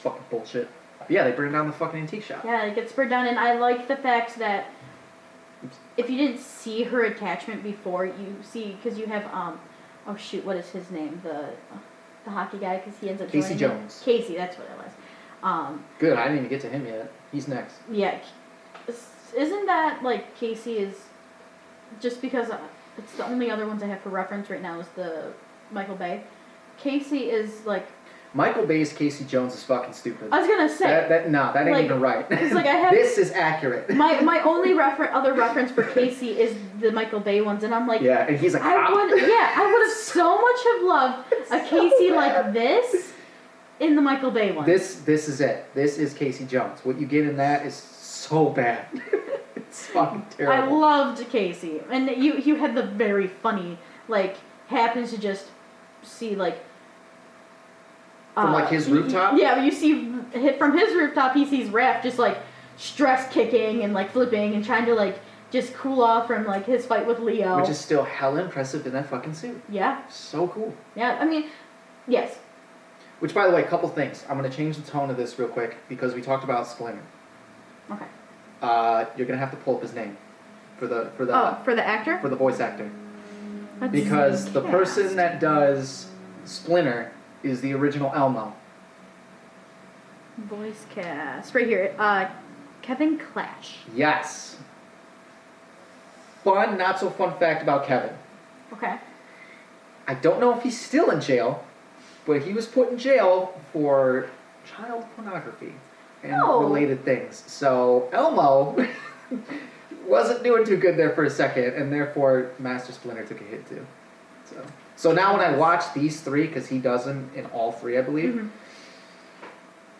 Speaker 2: Fucking bullshit. But yeah, they burned down the fucking antique shop.
Speaker 1: Yeah, it gets burned down, and I like the fact that if you didn't see her attachment before, you see, because you have, oh shoot, what is his name? The hockey guy, because he ends up
Speaker 2: Casey
Speaker 1: joining
Speaker 2: Jones.
Speaker 1: Casey, that's what it was.
Speaker 2: Good, I didn't even get to him yet. He's next.
Speaker 1: Yeah, isn't that, like, Casey is, just because it's the only other ones I have for reference right now is the Michael Bay. Casey is, like...
Speaker 2: Michael Bay's Casey Jones is fucking stupid.
Speaker 1: I was gonna say...
Speaker 2: that ain't
Speaker 1: like,
Speaker 2: even right.
Speaker 1: It's like I have...
Speaker 2: This is accurate.
Speaker 1: My only other reference for Casey is the Michael Bay ones, and I'm like...
Speaker 2: Yeah, and he's like...
Speaker 1: I would have so much have loved a Casey like this in the Michael Bay one.
Speaker 2: This is it. This is Casey Jones. What you get in that is so bad. It's fucking terrible.
Speaker 1: I loved Casey, and you had the very funny, like, happens to just see, like,
Speaker 2: from like his rooftop?
Speaker 1: Yeah, you see from his rooftop, he sees Raph just like stress kicking and like flipping and trying to like just cool off from like his fight with Leo.
Speaker 2: Which is still hella impressive in that fucking suit.
Speaker 1: Yeah.
Speaker 2: So cool.
Speaker 1: Yeah, I mean, yes.
Speaker 2: Which, by the way, a couple things. I'm going to change the tone of this real quick because we talked about Splinter.
Speaker 1: Okay.
Speaker 2: You're going to have to pull up his name for the
Speaker 1: for the actor?
Speaker 2: for the voice actor.
Speaker 1: Let's
Speaker 2: Because the
Speaker 1: cast.
Speaker 2: person that does Splinter is the original Elmo.
Speaker 1: Voice cast right here. Kevin Clash.
Speaker 2: Yes. Fun, not so fun fact about Kevin.
Speaker 1: Okay.
Speaker 2: I don't know if he's still in jail, but he was put in jail for child pornography and related things. So Elmo wasn't doing too good there for a second, and therefore Master Splinter took a hit too. So now when I watch these three, because he does them in all three, I believe,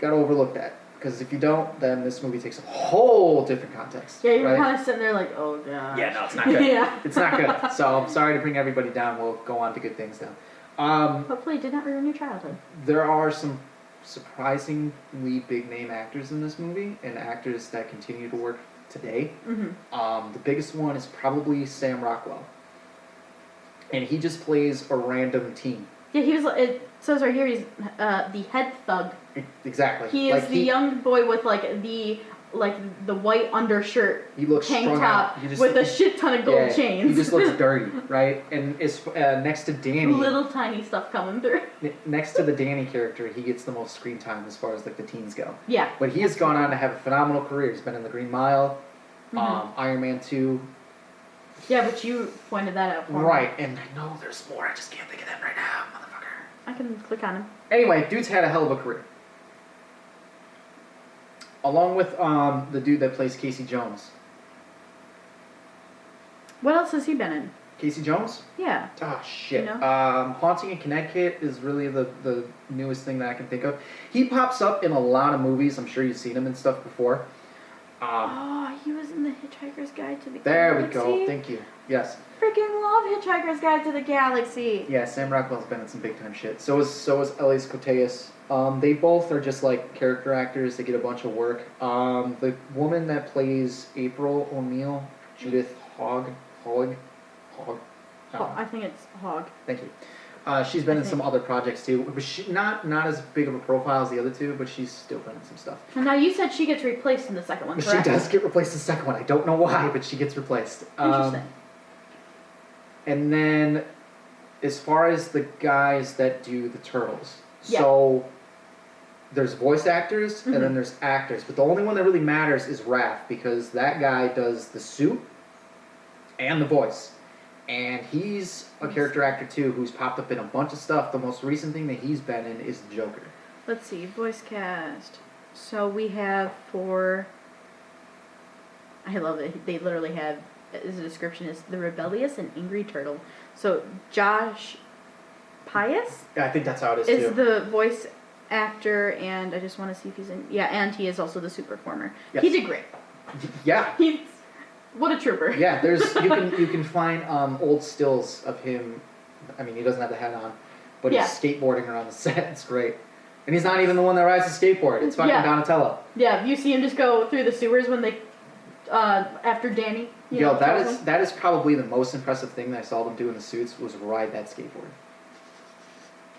Speaker 2: gotta overlook that. Because if you don't, then this movie takes a whole different context.
Speaker 1: Yeah, you're
Speaker 2: right?
Speaker 1: kind of sitting there like, oh god.
Speaker 2: Yeah, no, it's not good.
Speaker 1: Yeah.
Speaker 2: It's not good. So I'm sorry to bring everybody down. We'll go on to good things now.
Speaker 1: Hopefully it did not ruin your childhood.
Speaker 2: There are some surprisingly big name actors in this movie, and actors that continue to work today. The biggest one is probably Sam Rockwell. And he just plays a random teen.
Speaker 1: Yeah, he was. It says right here he's the head thug.
Speaker 2: Exactly.
Speaker 1: He is the young boy with like the like the white undershirt,
Speaker 2: He looks
Speaker 1: tank
Speaker 2: strung
Speaker 1: top
Speaker 2: out. He just,
Speaker 1: with a shit ton of gold chains.
Speaker 2: He just looks dirty, right? And it's next to Danny.
Speaker 1: Little tiny stuff coming through.
Speaker 2: Next to the Danny character, he gets the most screen time as far as like the teens go.
Speaker 1: Yeah.
Speaker 2: But he has gone on to have a phenomenal career. He's been in the Green Mile, Iron Man 2.
Speaker 1: Yeah, but you pointed that out for me.
Speaker 2: Right, and I know there's more. I just can't think of them right now, motherfucker.
Speaker 1: I can click on him.
Speaker 2: Anyway, dude's had a hell of a career. Along with the dude that plays Casey Jones.
Speaker 1: What else has he been in?
Speaker 2: Casey Jones?
Speaker 1: Yeah.
Speaker 2: Ah, shit.
Speaker 1: You know?
Speaker 2: Haunting in Connecticut is really the newest thing that I can think of. He pops up in a lot of movies. I'm sure you've seen him and stuff before.
Speaker 1: He was in the Hitchhiker's Guide to the
Speaker 2: There we
Speaker 1: Galaxy.
Speaker 2: go. Thank you. Yes.
Speaker 1: Freaking love Hitchhiker's Guide to the Galaxy.
Speaker 2: Yeah, Sam Rockwell's been in some big time shit. So is Elias Koteas. They both are just like character actors. They get a bunch of work. The woman that plays April O'Neil, Judith Hogg.
Speaker 1: I think it's Hog.
Speaker 2: Thank you. She's been in some other projects too, but not as big of a profile as the other two, but she's still been in some stuff.
Speaker 1: And now you said she gets replaced in the second one, correct?
Speaker 2: She does get replaced in the second one. I don't know why, but she gets replaced.
Speaker 1: Interesting.
Speaker 2: And then, as far as the guys that do the Turtles,
Speaker 1: Yeah.
Speaker 2: so there's voice actors and then there's actors, but the only one that really matters is Raph, because that guy does the suit and the voice. And he's a character actor too, who's popped up in a bunch of stuff. The most recent thing that he's been in is the Joker.
Speaker 1: Let's see, voice cast. So we have I love it. They literally have, as a description, is the rebellious and angry turtle. So Josh Pius
Speaker 2: Yeah, I think that's how it is
Speaker 1: is
Speaker 2: too.
Speaker 1: the voice actor, and I just want to see if he's in. Yeah, and he is also the super performer.
Speaker 2: Yes.
Speaker 1: He did great.
Speaker 2: Yeah.
Speaker 1: What a trooper.
Speaker 2: Yeah, you can find old stills of him. I mean, he doesn't have the hat on, but he's skateboarding around the set. It's great. And he's not even the one that rides the skateboard. It's fucking Donatello.
Speaker 1: Yeah, you see him just go through the sewers when they, after Danny.
Speaker 2: That is probably the most impressive thing that I saw them do in the suits was ride that skateboard.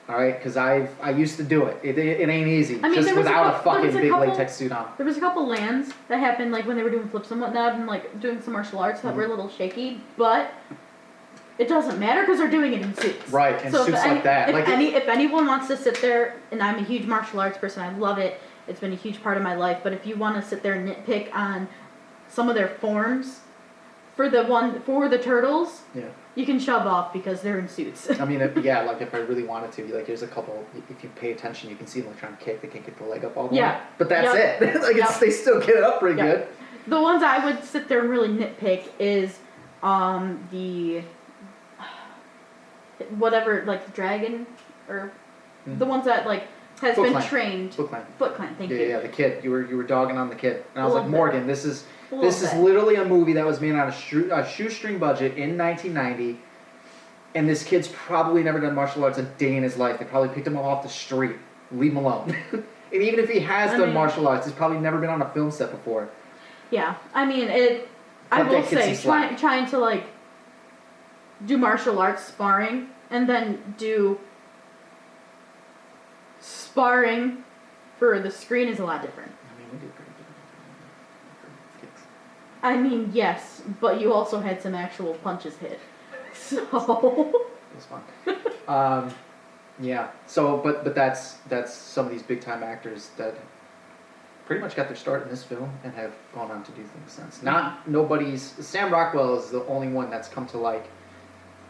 Speaker 2: All right, because I used to do it. It ain't easy.
Speaker 1: I mean,
Speaker 2: just without a fucking big latex suit on.
Speaker 1: There was a couple lands that happened like when they were doing flips and whatnot and like doing some martial arts that were a little shaky, but it doesn't matter because they're doing it in suits.
Speaker 2: Right, and so suits like that.
Speaker 1: If anyone wants to sit there, and I'm a huge martial arts person, I love it. It's been a huge part of my life. But if you want to sit there and nitpick on some of their forms for the turtles, you can shove off because they're in suits.
Speaker 2: I mean, if I really wanted to, like, there's a couple. If you pay attention, you can see them trying to kick. They can't get the leg up all the way. But that's it. They still get it up pretty good.
Speaker 1: The ones I would sit there and really nitpick is the whatever, like the dragon, or the ones that like has
Speaker 2: Foot
Speaker 1: been
Speaker 2: Clan.
Speaker 1: Trained.
Speaker 2: Foot Clan.
Speaker 1: Foot Clan. Thank you.
Speaker 2: Yeah, the kid. You were dogging on the kid, and I was like,
Speaker 1: bit.
Speaker 2: Morgan, this is literally a movie that was made on a shoestring budget in 1990, and this kid's probably never done martial arts a day in his life. They probably picked him up off the street. Leave him alone. And even if he has done martial arts, he's probably never been on a film set before.
Speaker 1: Yeah, I mean it. I will say trying to like do martial arts sparring and then do sparring for the screen is a lot different.
Speaker 2: I mean, we do pretty good kicks.
Speaker 1: I mean, yes, but you also had some actual punches hit. So
Speaker 2: It was fun. Yeah. So, but that's some of these big time actors that pretty much got their start in this film and have gone on to do things since. Sam Rockwell is the only one that's come to like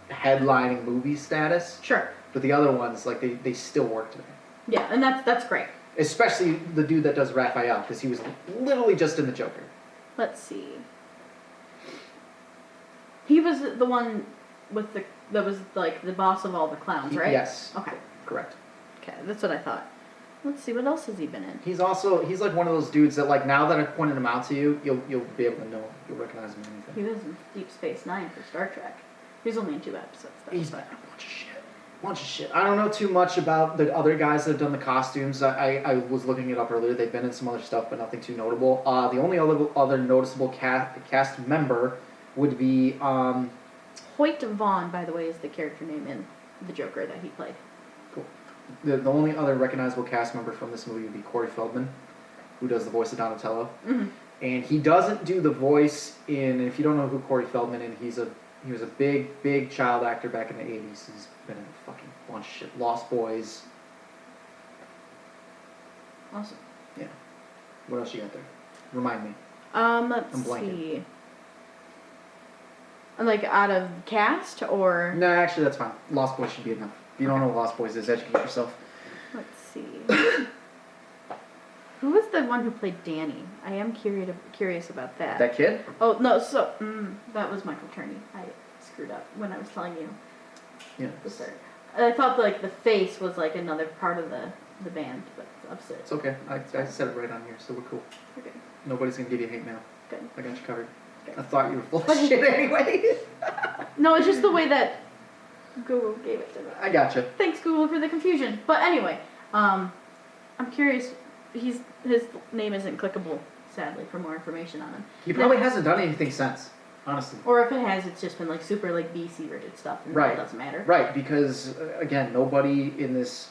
Speaker 2: headlining movie status.
Speaker 1: Sure.
Speaker 2: But the other ones, like they still work today.
Speaker 1: Yeah, and that's great.
Speaker 2: Especially the dude that does Raphael, because he was literally just in the Joker.
Speaker 1: Let's see. He was the one that was like the boss of all the clowns, right?
Speaker 2: Yes.
Speaker 1: Okay.
Speaker 2: Correct.
Speaker 1: Okay, that's what I thought. Let's see, what else has he been in?
Speaker 2: He's like one of those dudes that like now that I've pointed him out to you, you'll be able to know, you'll recognize him in anything.
Speaker 1: He was in Deep Space Nine for Star Trek. He was only in 2 episodes though.
Speaker 2: He's been in a bunch of shit. I don't know too much about the other guys that have done the costumes. I was looking it up earlier. They've been in some other stuff, but nothing too notable. The only other noticeable cast member would be
Speaker 1: Hoyt Vaughn, by the way, is the character name in the Joker that he played.
Speaker 2: Cool. The only other recognizable cast member from this movie would be Corey Feldman, who does the voice of Donatello.
Speaker 1: Mm-hmm.
Speaker 2: And he doesn't do the voice in. If you don't know who Corey Feldman is, he was a big child actor back in the 80s. He's been in a fucking bunch of shit. Lost Boys.
Speaker 1: Awesome.
Speaker 2: Yeah. What else you got there? Remind me.
Speaker 1: Let's
Speaker 2: I'm blanking.
Speaker 1: see. Like out of cast or?
Speaker 2: No, actually that's fine. Lost Boys should be enough. If you don't know what Lost Boys is, educate yourself.
Speaker 1: Let's see. Who was the one who played Danny? I am curious about that.
Speaker 2: That kid?
Speaker 1: Oh no, so that was Michael Turney. I screwed up when I was telling you.
Speaker 2: Yeah.
Speaker 1: Sorry. I thought like the face was like another part of the band, but it's upset.
Speaker 2: It's okay. I said it right on here, so we're cool.
Speaker 1: Okay.
Speaker 2: Nobody's gonna give you hate mail.
Speaker 1: Good.
Speaker 2: I got you covered.
Speaker 1: Good.
Speaker 2: I thought you were full of shit anyway.
Speaker 1: No, it's just the way that Google gave it to me.
Speaker 2: I gotcha.
Speaker 1: Thanks Google for the confusion. But anyway, I'm curious. His name isn't clickable, sadly, for more information on him.
Speaker 2: He probably hasn't done anything since, honestly.
Speaker 1: Or if it has, it's just been like super like BC rated stuff, and
Speaker 2: Right.
Speaker 1: it doesn't matter.
Speaker 2: Right, because again, nobody in this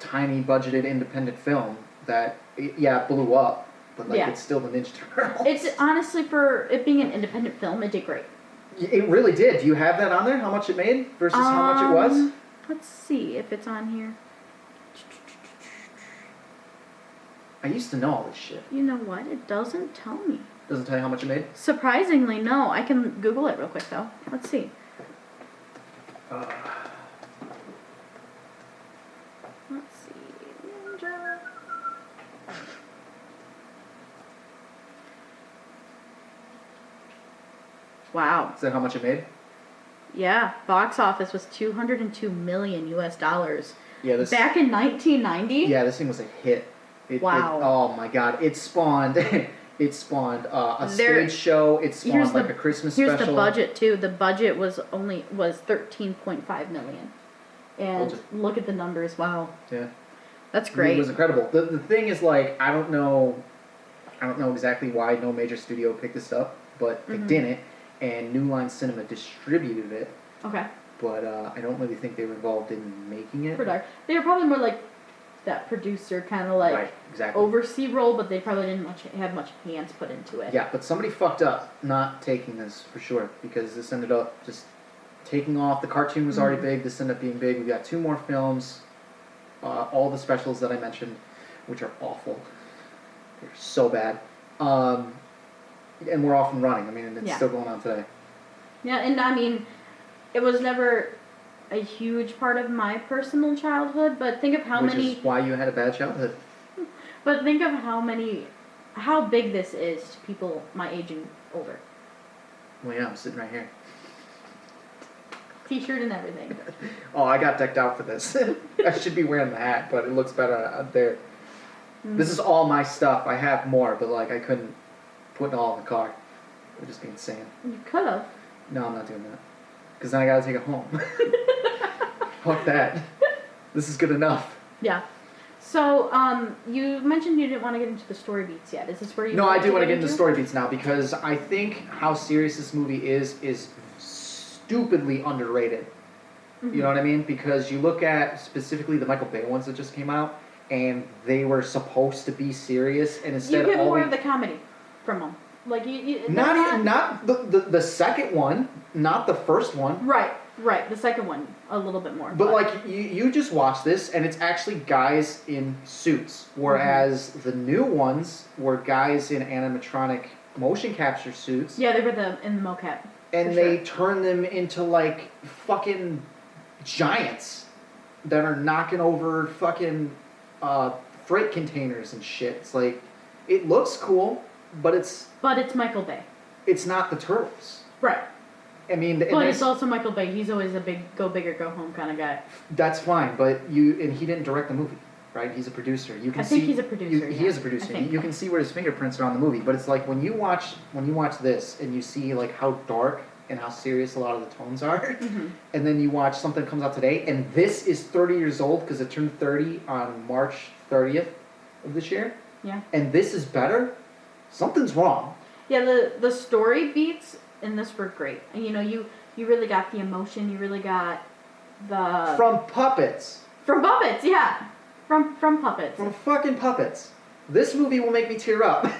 Speaker 2: tiny budgeted independent film that it blew up, but like it's still the Ninja Turtles.
Speaker 1: It's honestly, for it being an independent film, it did great.
Speaker 2: It really did. Do you have that on there? How much it made versus how much it was?
Speaker 1: Let's see if it's on here.
Speaker 2: I used to know all this shit.
Speaker 1: You know what? It doesn't tell me.
Speaker 2: Doesn't tell you how much it made?
Speaker 1: Surprisingly, no. I can Google it real quick though. Let's see. Let's see. Ninja. Wow.
Speaker 2: Is that how much it made?
Speaker 1: Yeah. Box office was $202 million US.
Speaker 2: Yeah, this.
Speaker 1: Back in 1990.
Speaker 2: Yeah, this thing was a hit.
Speaker 1: Wow.
Speaker 2: Oh my god! It spawned. It spawned a stage show. It spawned like a Christmas special.
Speaker 1: Here's the budget too. The budget was 13.5 million, and look at the numbers. Wow.
Speaker 2: Yeah.
Speaker 1: That's great.
Speaker 2: It was incredible. The thing is, like, I don't know exactly why no major studio picked this up, but they didn't, and New Line Cinema distributed it.
Speaker 1: Okay.
Speaker 2: But I don't really think they were involved in making it.
Speaker 1: They were probably more like that producer kind of like
Speaker 2: right, exactly.
Speaker 1: oversee role, but they probably didn't have much hands put into it.
Speaker 2: Yeah, but somebody fucked up not taking this for sure, because this ended up just taking off. The cartoon was already big. This ended up being big. We got 2 more films, all the specials that I mentioned, which are awful. They're so bad. And we're off and running. I mean, it's still going on today.
Speaker 1: Yeah, and I mean, it was never a huge part of my personal childhood, but think of how many...
Speaker 2: Which is why you had a bad childhood.
Speaker 1: But think of how big this is to people my age and older.
Speaker 2: Well, yeah, I'm sitting right here.
Speaker 1: T-shirt and everything.
Speaker 2: Oh, I got decked out for this. I should be wearing the hat, but it looks better out there. This is all my stuff. I have more, but like I couldn't put it all in the car. It would just be insane.
Speaker 1: You could have.
Speaker 2: No, I'm not doing that. Because then I gotta take it home. Fuck that. This is good enough.
Speaker 1: Yeah. So, you mentioned you didn't want to get into the story beats yet. Is this where you?
Speaker 2: No, I do want to get into story beats now, because I think how serious this movie is stupidly underrated. You know what I mean? Because you look at specifically the Michael Bay ones that just came out, and they were supposed to be serious, and instead
Speaker 1: you get more of the comedy from them. Like
Speaker 2: not the second one, not the first one.
Speaker 1: Right. The second one a little bit more.
Speaker 2: But like you just watch this, and it's actually guys in suits, whereas the new ones were guys in animatronic motion capture suits.
Speaker 1: Yeah, they were in the mocap.
Speaker 2: And they turn them into like fucking giants that are knocking over fucking freight containers and shit. It's like, it looks cool, but it's
Speaker 1: Michael Bay.
Speaker 2: It's not the Turtles.
Speaker 1: Right.
Speaker 2: I mean,
Speaker 1: but it's also Michael Bay. He's always a big go big or go home kind of guy.
Speaker 2: That's fine, but he didn't direct the movie, right? He's a producer. You can
Speaker 1: I think he's a producer.
Speaker 2: He is a producer. You can see where his fingerprints are on the movie, but it's like when you watch this and you see like how dark and how serious a lot of the tones are, and then you watch something that comes out today, and this is 30 years old because it turned 30 on March 30th of this year.
Speaker 1: Yeah. And
Speaker 2: this is better. Something's wrong.
Speaker 1: Yeah, the story beats in this were great. And you really got the emotion. You really got
Speaker 2: from puppets.
Speaker 1: From puppets, yeah. From puppets.
Speaker 2: From fucking puppets. this movie will make me tear up.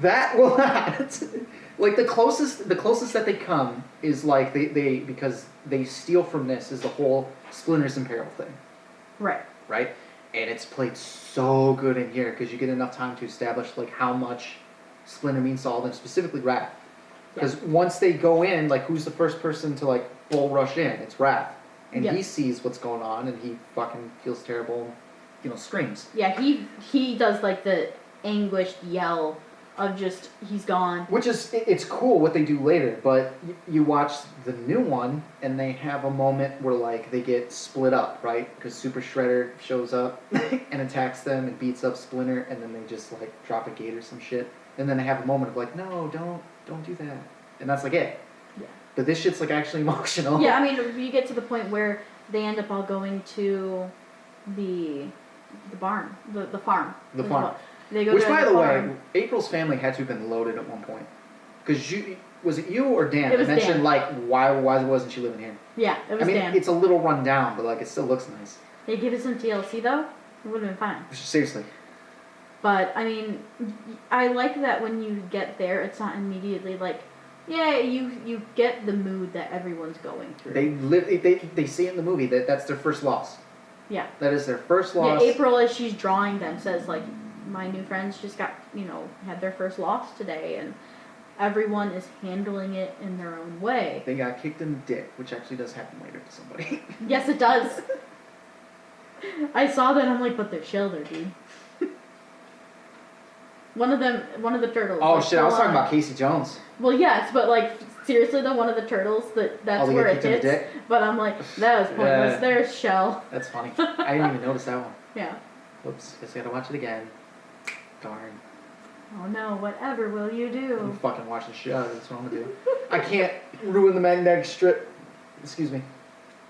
Speaker 2: That will not. Like the closest that they come is like they because they steal from this is the whole Splinters in Peril thing.
Speaker 1: Right.
Speaker 2: Right? And it's played so good in here because you get enough time to establish like how much Splinter means to all of them, specifically Raph. Because once they go in, like who's the first person to like bull rush in? It's Raph. And he sees what's going on and he fucking feels terrible, you know, screams.
Speaker 1: Yeah, he does like the anguished yell of just, he's gone.
Speaker 2: Which is, it's cool what they do later, but you watch the new one, and they have a moment where, like, they get split up, right? Because Super Shredder shows up and attacks them and beats up Splinter, and then they just, like, drop a gate or some shit. And then they have a moment of, like, no, don't do that. And that's, like, it.
Speaker 1: Yeah.
Speaker 2: But this shit's, like, actually emotional.
Speaker 1: Yeah, I mean, you get to the point where they end up all going to the barn, the farm.
Speaker 2: The farm.
Speaker 1: They go
Speaker 2: Which,
Speaker 1: to
Speaker 2: by the way,
Speaker 1: farm.
Speaker 2: April's family had to have been loaded at one point. Because was it you or Dan
Speaker 1: It was
Speaker 2: that mentioned,
Speaker 1: Dan.
Speaker 2: like, why wasn't she living here?
Speaker 1: Yeah, it was
Speaker 2: I mean,
Speaker 1: Dan.
Speaker 2: it's a little run down, but, like, it still looks nice.
Speaker 1: They give us some TLC, though, it would have been fine.
Speaker 2: Seriously.
Speaker 1: But, I mean, I like that when you get there, it's not immediately like, yeah, you get the mood that everyone's going through.
Speaker 2: They say in the movie that that's their first loss.
Speaker 1: Yeah.
Speaker 2: That is their first loss.
Speaker 1: Yeah, April, as she's drawing them, says, like, my new friends just got, had their first loss today, and everyone is handling it in their own way.
Speaker 2: They got kicked in the dick, which actually does happen later to somebody.
Speaker 1: Yes, it does. I saw that, I'm like, but they're sheltered, dude. One of the turtles.
Speaker 2: Oh
Speaker 1: like,
Speaker 2: shit, I was talking about Casey Jones.
Speaker 1: Well, yes, but like seriously though, one of the turtles that's
Speaker 2: they
Speaker 1: where
Speaker 2: get
Speaker 1: it
Speaker 2: kicked in the
Speaker 1: hits.
Speaker 2: dick?
Speaker 1: But I'm like, that was pointless. There's Shell.
Speaker 2: That's funny. I didn't even notice that one.
Speaker 1: Yeah.
Speaker 2: Whoops, guess I gotta watch it again. Darn.
Speaker 1: Oh no, whatever will you
Speaker 2: I'm
Speaker 1: do?
Speaker 2: fucking watching the show, that's what I'm gonna do. I can't ruin the magnetic strip. Excuse me.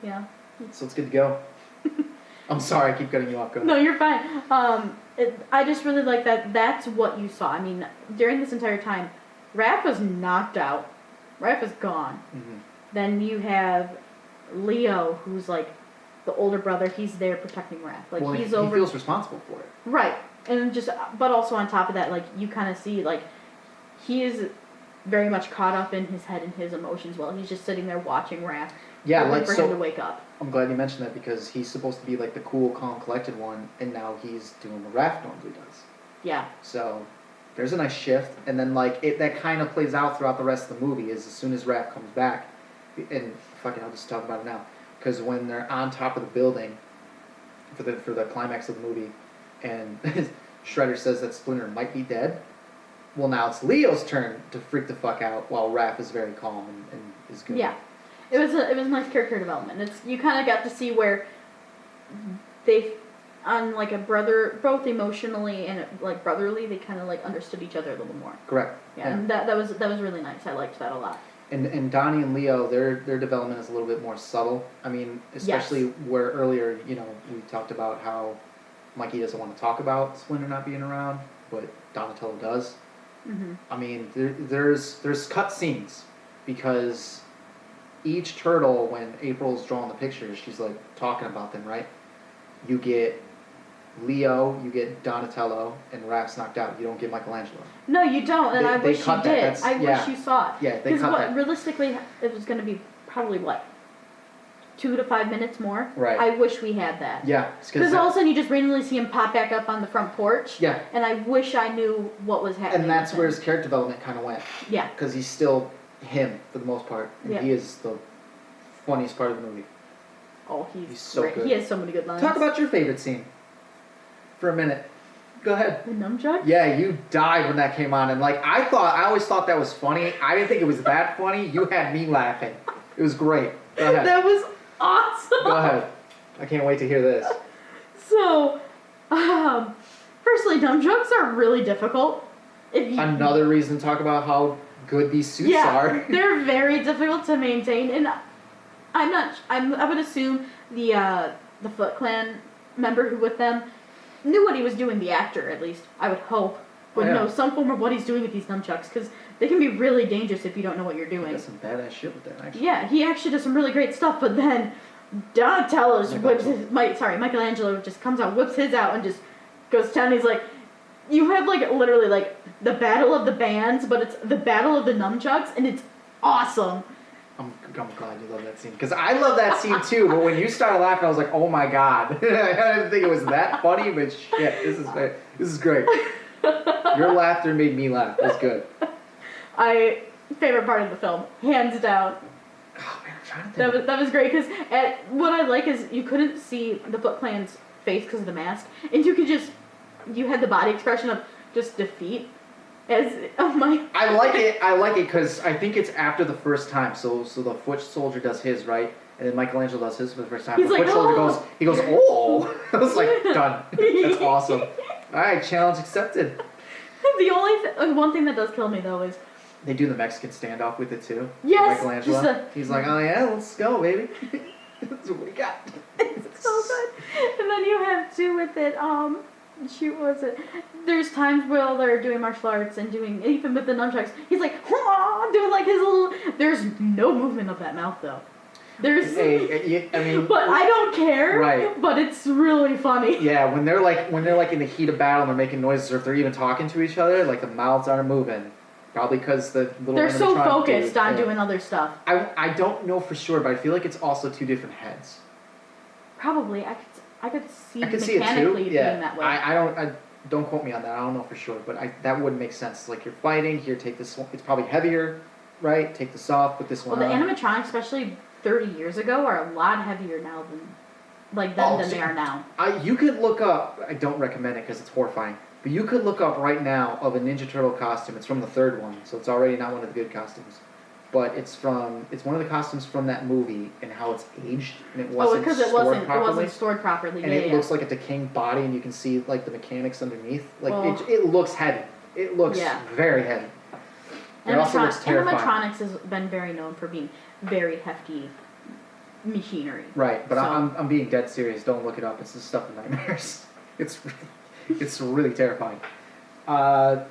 Speaker 1: Yeah.
Speaker 2: So it's good to go. I'm sorry, I keep cutting you off. Go ahead.
Speaker 1: No, you're fine. I just really like that. That's what you saw. I mean, during this entire time, Raph was knocked out. Raph is gone.
Speaker 2: Mm-hmm.
Speaker 1: Then you have Leo, who's like the older brother. He's there protecting Raph. Like
Speaker 2: Well,
Speaker 1: he
Speaker 2: feels responsible for it.
Speaker 1: Right, and but also on top of that, like you kind of see, like he is very much caught up in his head and his emotions. While he's just sitting there watching Raph.
Speaker 2: Yeah,
Speaker 1: waiting
Speaker 2: like
Speaker 1: for him to wake up.
Speaker 2: I'm glad you mentioned that because he's supposed to be like the cool, calm, collected one, and now he's doing what Raph normally does.
Speaker 1: Yeah.
Speaker 2: So there's a nice shift, and then like that kind of plays out throughout the rest of the movie. Is as soon as Raph comes back, and fucking I'll just talk about it now, because when they're on top of the building for the climax of the movie, and Shredder says that Splinter might be dead. Well, now it's Leo's turn to freak the fuck out while Raph is very calm and is good.
Speaker 1: Yeah. It was a nice character development. You kind of got to see where they, on like a brother, both emotionally and like brotherly, they kind of like understood each other a little more.
Speaker 2: Correct.
Speaker 1: Yeah, and that was really nice. I liked that a lot.
Speaker 2: And Donnie and Leo, their development is a little bit more subtle. I mean, especially where earlier, we talked about how Mikey doesn't want to talk about Splinter not being around, but Donatello does.
Speaker 1: Mm-hmm.
Speaker 2: I mean, there's cut scenes because each turtle, when April's drawing the pictures, she's like talking about them, right? You get Leo, you get Donatello, and Raph's knocked out. You don't get Michelangelo.
Speaker 1: No, you don't, and I wish you did. I wish you saw it.
Speaker 2: Yeah, they cut that.
Speaker 1: Realistically, it was going to be probably 2 to 5 minutes more.
Speaker 2: Right.
Speaker 1: I wish we had that.
Speaker 2: Yeah,
Speaker 1: because all of a sudden you just randomly see him pop back up on the front porch.
Speaker 2: Yeah.
Speaker 1: And I wish I knew what was happening.
Speaker 2: And that's where his character development kind of went.
Speaker 1: Yeah.
Speaker 2: Because he's still him for the most part, and he is the funniest part of the movie.
Speaker 1: Oh, he's
Speaker 2: so
Speaker 1: great.
Speaker 2: good.
Speaker 1: He has so many good lines.
Speaker 2: Talk about your favorite scene for a minute. Go ahead.
Speaker 1: The nunchuck?
Speaker 2: Yeah, you died when that came on, and I always thought that was funny. I didn't think it was that funny. You had me laughing. It was great. Go ahead.
Speaker 1: That was awesome.
Speaker 2: Go ahead. I can't wait to hear this.
Speaker 1: So, firstly, nunchucks are really difficult.
Speaker 2: Another reason to talk about how good these suits are.
Speaker 1: They're very difficult to maintain, and I would assume the Foot Clan member who with them knew what he was doing. The actor, at least, I would hope, would know some form of what he's doing with these nunchucks, because they can be really dangerous if you don't know what you're doing.
Speaker 2: He does some badass shit with that, actually.
Speaker 1: Yeah, he actually does some really great stuff, but then Donatello Michelangelo just comes out, whips his out, and just goes down. He's like, you have like literally like the battle of the bands, but it's the battle of the nunchucks, and it's awesome.
Speaker 2: I'm glad you love that scene because I love that scene too. But when you started laughing, I was like, "Oh my god!" I didn't think it was that funny, but shit, this is great. Your laughter made me laugh. It was good.
Speaker 1: Favorite part of the film, hands down.
Speaker 2: Oh man, I'm trying to think.
Speaker 1: That was great because what I like is you couldn't see the Foot Clan's face because of the mask, and you had the body expression of just defeat.
Speaker 2: I like it because I think it's after the first time. So the foot soldier does his right, and then Michelangelo does his for the first time.
Speaker 1: He's
Speaker 2: the
Speaker 1: like,
Speaker 2: foot soldier goes, oh! I was like, done. That's awesome. All right, challenge accepted.
Speaker 1: The only one thing that does kill me though is
Speaker 2: they do the Mexican standoff with it too.
Speaker 1: Yes,
Speaker 2: Michelangelo. He's like, oh yeah, let's go, baby. That's what we got.
Speaker 1: It's so good. And then you have too with it. Shoot, what was it? There's times where they're doing martial arts and doing, even with the nunchucks, he's like, doing like his little. There's no movement of that mouth though. There's.
Speaker 2: I mean.
Speaker 1: But I don't care.
Speaker 2: Right.
Speaker 1: But it's really funny.
Speaker 2: Yeah, when they're like in the heat of battle and they're making noises, or if they're even talking to each other, like the mouths aren't moving. Probably because the little.
Speaker 1: They're so focused on doing other stuff.
Speaker 2: I don't know for sure, but I feel like it's also two different heads.
Speaker 1: Probably, I could see
Speaker 2: see
Speaker 1: mechanically
Speaker 2: it too.
Speaker 1: being
Speaker 2: Yeah.
Speaker 1: that way.
Speaker 2: I don't quote me on that. I don't know for sure, but that would make sense. It's like you're fighting here. Take this one. It's probably heavier, right? Take this off. Put this one.
Speaker 1: Well, the
Speaker 2: on.
Speaker 1: animatronics, especially 30 years ago, are a lot heavier now than they are now.
Speaker 2: You could look up. I don't recommend it because it's horrifying. But you could look up right now of a Ninja Turtle costume. It's from the third one, so it's already not one of the good costumes. But it's one of the costumes from that movie and how it's aged and it wasn't
Speaker 1: because it wasn't stored properly.
Speaker 2: And it looks like a decaying body and you can see like the mechanics underneath. Like it looks heavy. It looks very heavy. It also looks terrifying.
Speaker 1: Animatronics has been very known for being very hefty machinery.
Speaker 2: Right, but I'm being dead serious. Don't look it up. It's the stuff of nightmares. It's really terrifying.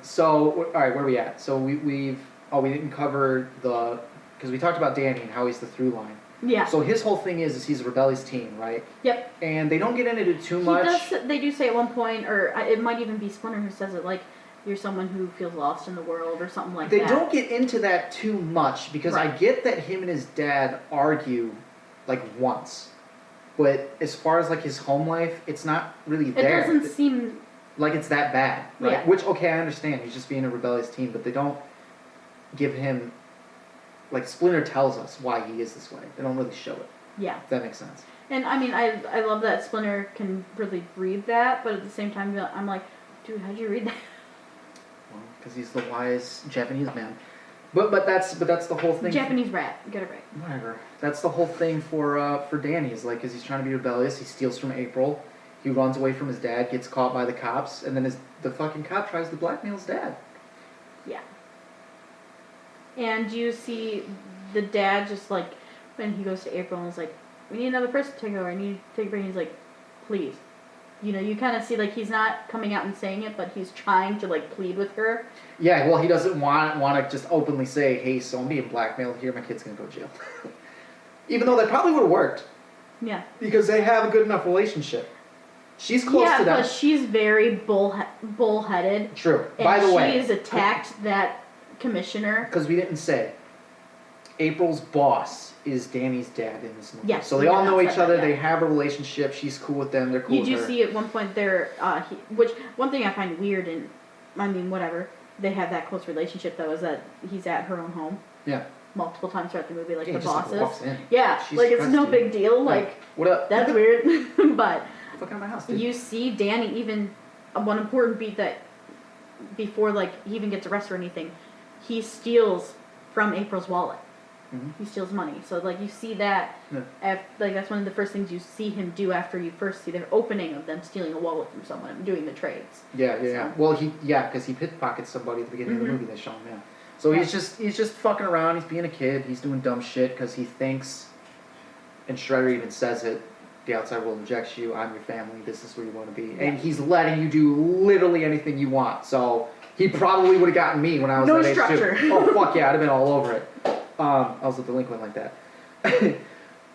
Speaker 2: So all right, where are we at? So we didn't cover because we talked about Danny and how he's the through line.
Speaker 1: Yeah.
Speaker 2: So his whole thing is he's a rebellious teen, right?
Speaker 1: Yep.
Speaker 2: And they don't get into it too much.
Speaker 1: They do say at one point, or it might even be Splinter who says it, like, you're someone who feels lost in the world or something like that.
Speaker 2: They don't get into that too much because I get that him and his dad argue like once. But as far as like his home life, it's not really there.
Speaker 1: It doesn't seem
Speaker 2: like it's that bad, right?
Speaker 1: Yeah.
Speaker 2: Which, okay, I understand. He's just being a rebellious teen, but they don't give him, like, Splinter tells us why he is this way. They don't really show it.
Speaker 1: Yeah.
Speaker 2: If that makes sense.
Speaker 1: And, I mean, I love that Splinter can really read that, but at the same time, I'm like, dude, how'd you read that?
Speaker 2: Well, because he's the wise Japanese man. But that's the whole thing.
Speaker 1: Japanese rat. Get it right.
Speaker 2: Whatever. That's the whole thing for Danny, is, like, because he's trying to be rebellious. He steals from April. He runs away from his dad, gets caught by the cops, and then the fucking cop tries to blackmail his dad.
Speaker 1: Yeah. And you see the dad just like, when he goes to April and is like, we need another person to take over, I need to take over, and he's like, please. You know, you kind of see like he's not coming out and saying it, but he's trying to like plead with her.
Speaker 2: Yeah, well, he doesn't want to just openly say, hey, so I'm being blackmailed here, my kid's going to go to jail. Even though that probably would have worked.
Speaker 1: Yeah.
Speaker 2: Because they have a good enough relationship. She's close to them.
Speaker 1: Yeah, but she's very bullheaded.
Speaker 2: True. By the way.
Speaker 1: She has attacked that commissioner.
Speaker 2: Because we didn't say, April's boss is Danny's dad in this movie.
Speaker 1: Yes.
Speaker 2: So they all know each other. They have a relationship. She's cool with them. They're cool with her.
Speaker 1: You do see at one point there, which one thing I find weird, and I mean, whatever, they have that close relationship though, is that he's at her own home.
Speaker 2: Yeah.
Speaker 1: Multiple times throughout the movie, like the
Speaker 2: just
Speaker 1: bosses.
Speaker 2: walks in.
Speaker 1: Yeah,
Speaker 2: She's
Speaker 1: like it's no big deal.
Speaker 2: Right.
Speaker 1: Like,
Speaker 2: what up?
Speaker 1: That's weird. But
Speaker 2: fuck out of my house, dude.
Speaker 1: You see Danny even one important beat that before like he even gets arrested or anything, he steals from April's wallet.
Speaker 2: Mm-hmm.
Speaker 1: He steals money. So like you see that, like that's one of the first things you see him do after you first see the opening of them stealing a wallet from someone and doing the trades.
Speaker 2: Yeah. Well, because he pickpockets somebody at the beginning of the movie. They show him, yeah. So he's just fucking around. He's being a kid. He's doing dumb shit because he thinks, and Shredder even says it, the outside world rejects you. I'm your family. This is where you want to be. Yeah. And he's letting you do literally anything you want. So he probably would have gotten me when I was that
Speaker 1: structure.
Speaker 2: age too. Oh fuck yeah, I'd have been all over it. I was a delinquent like that.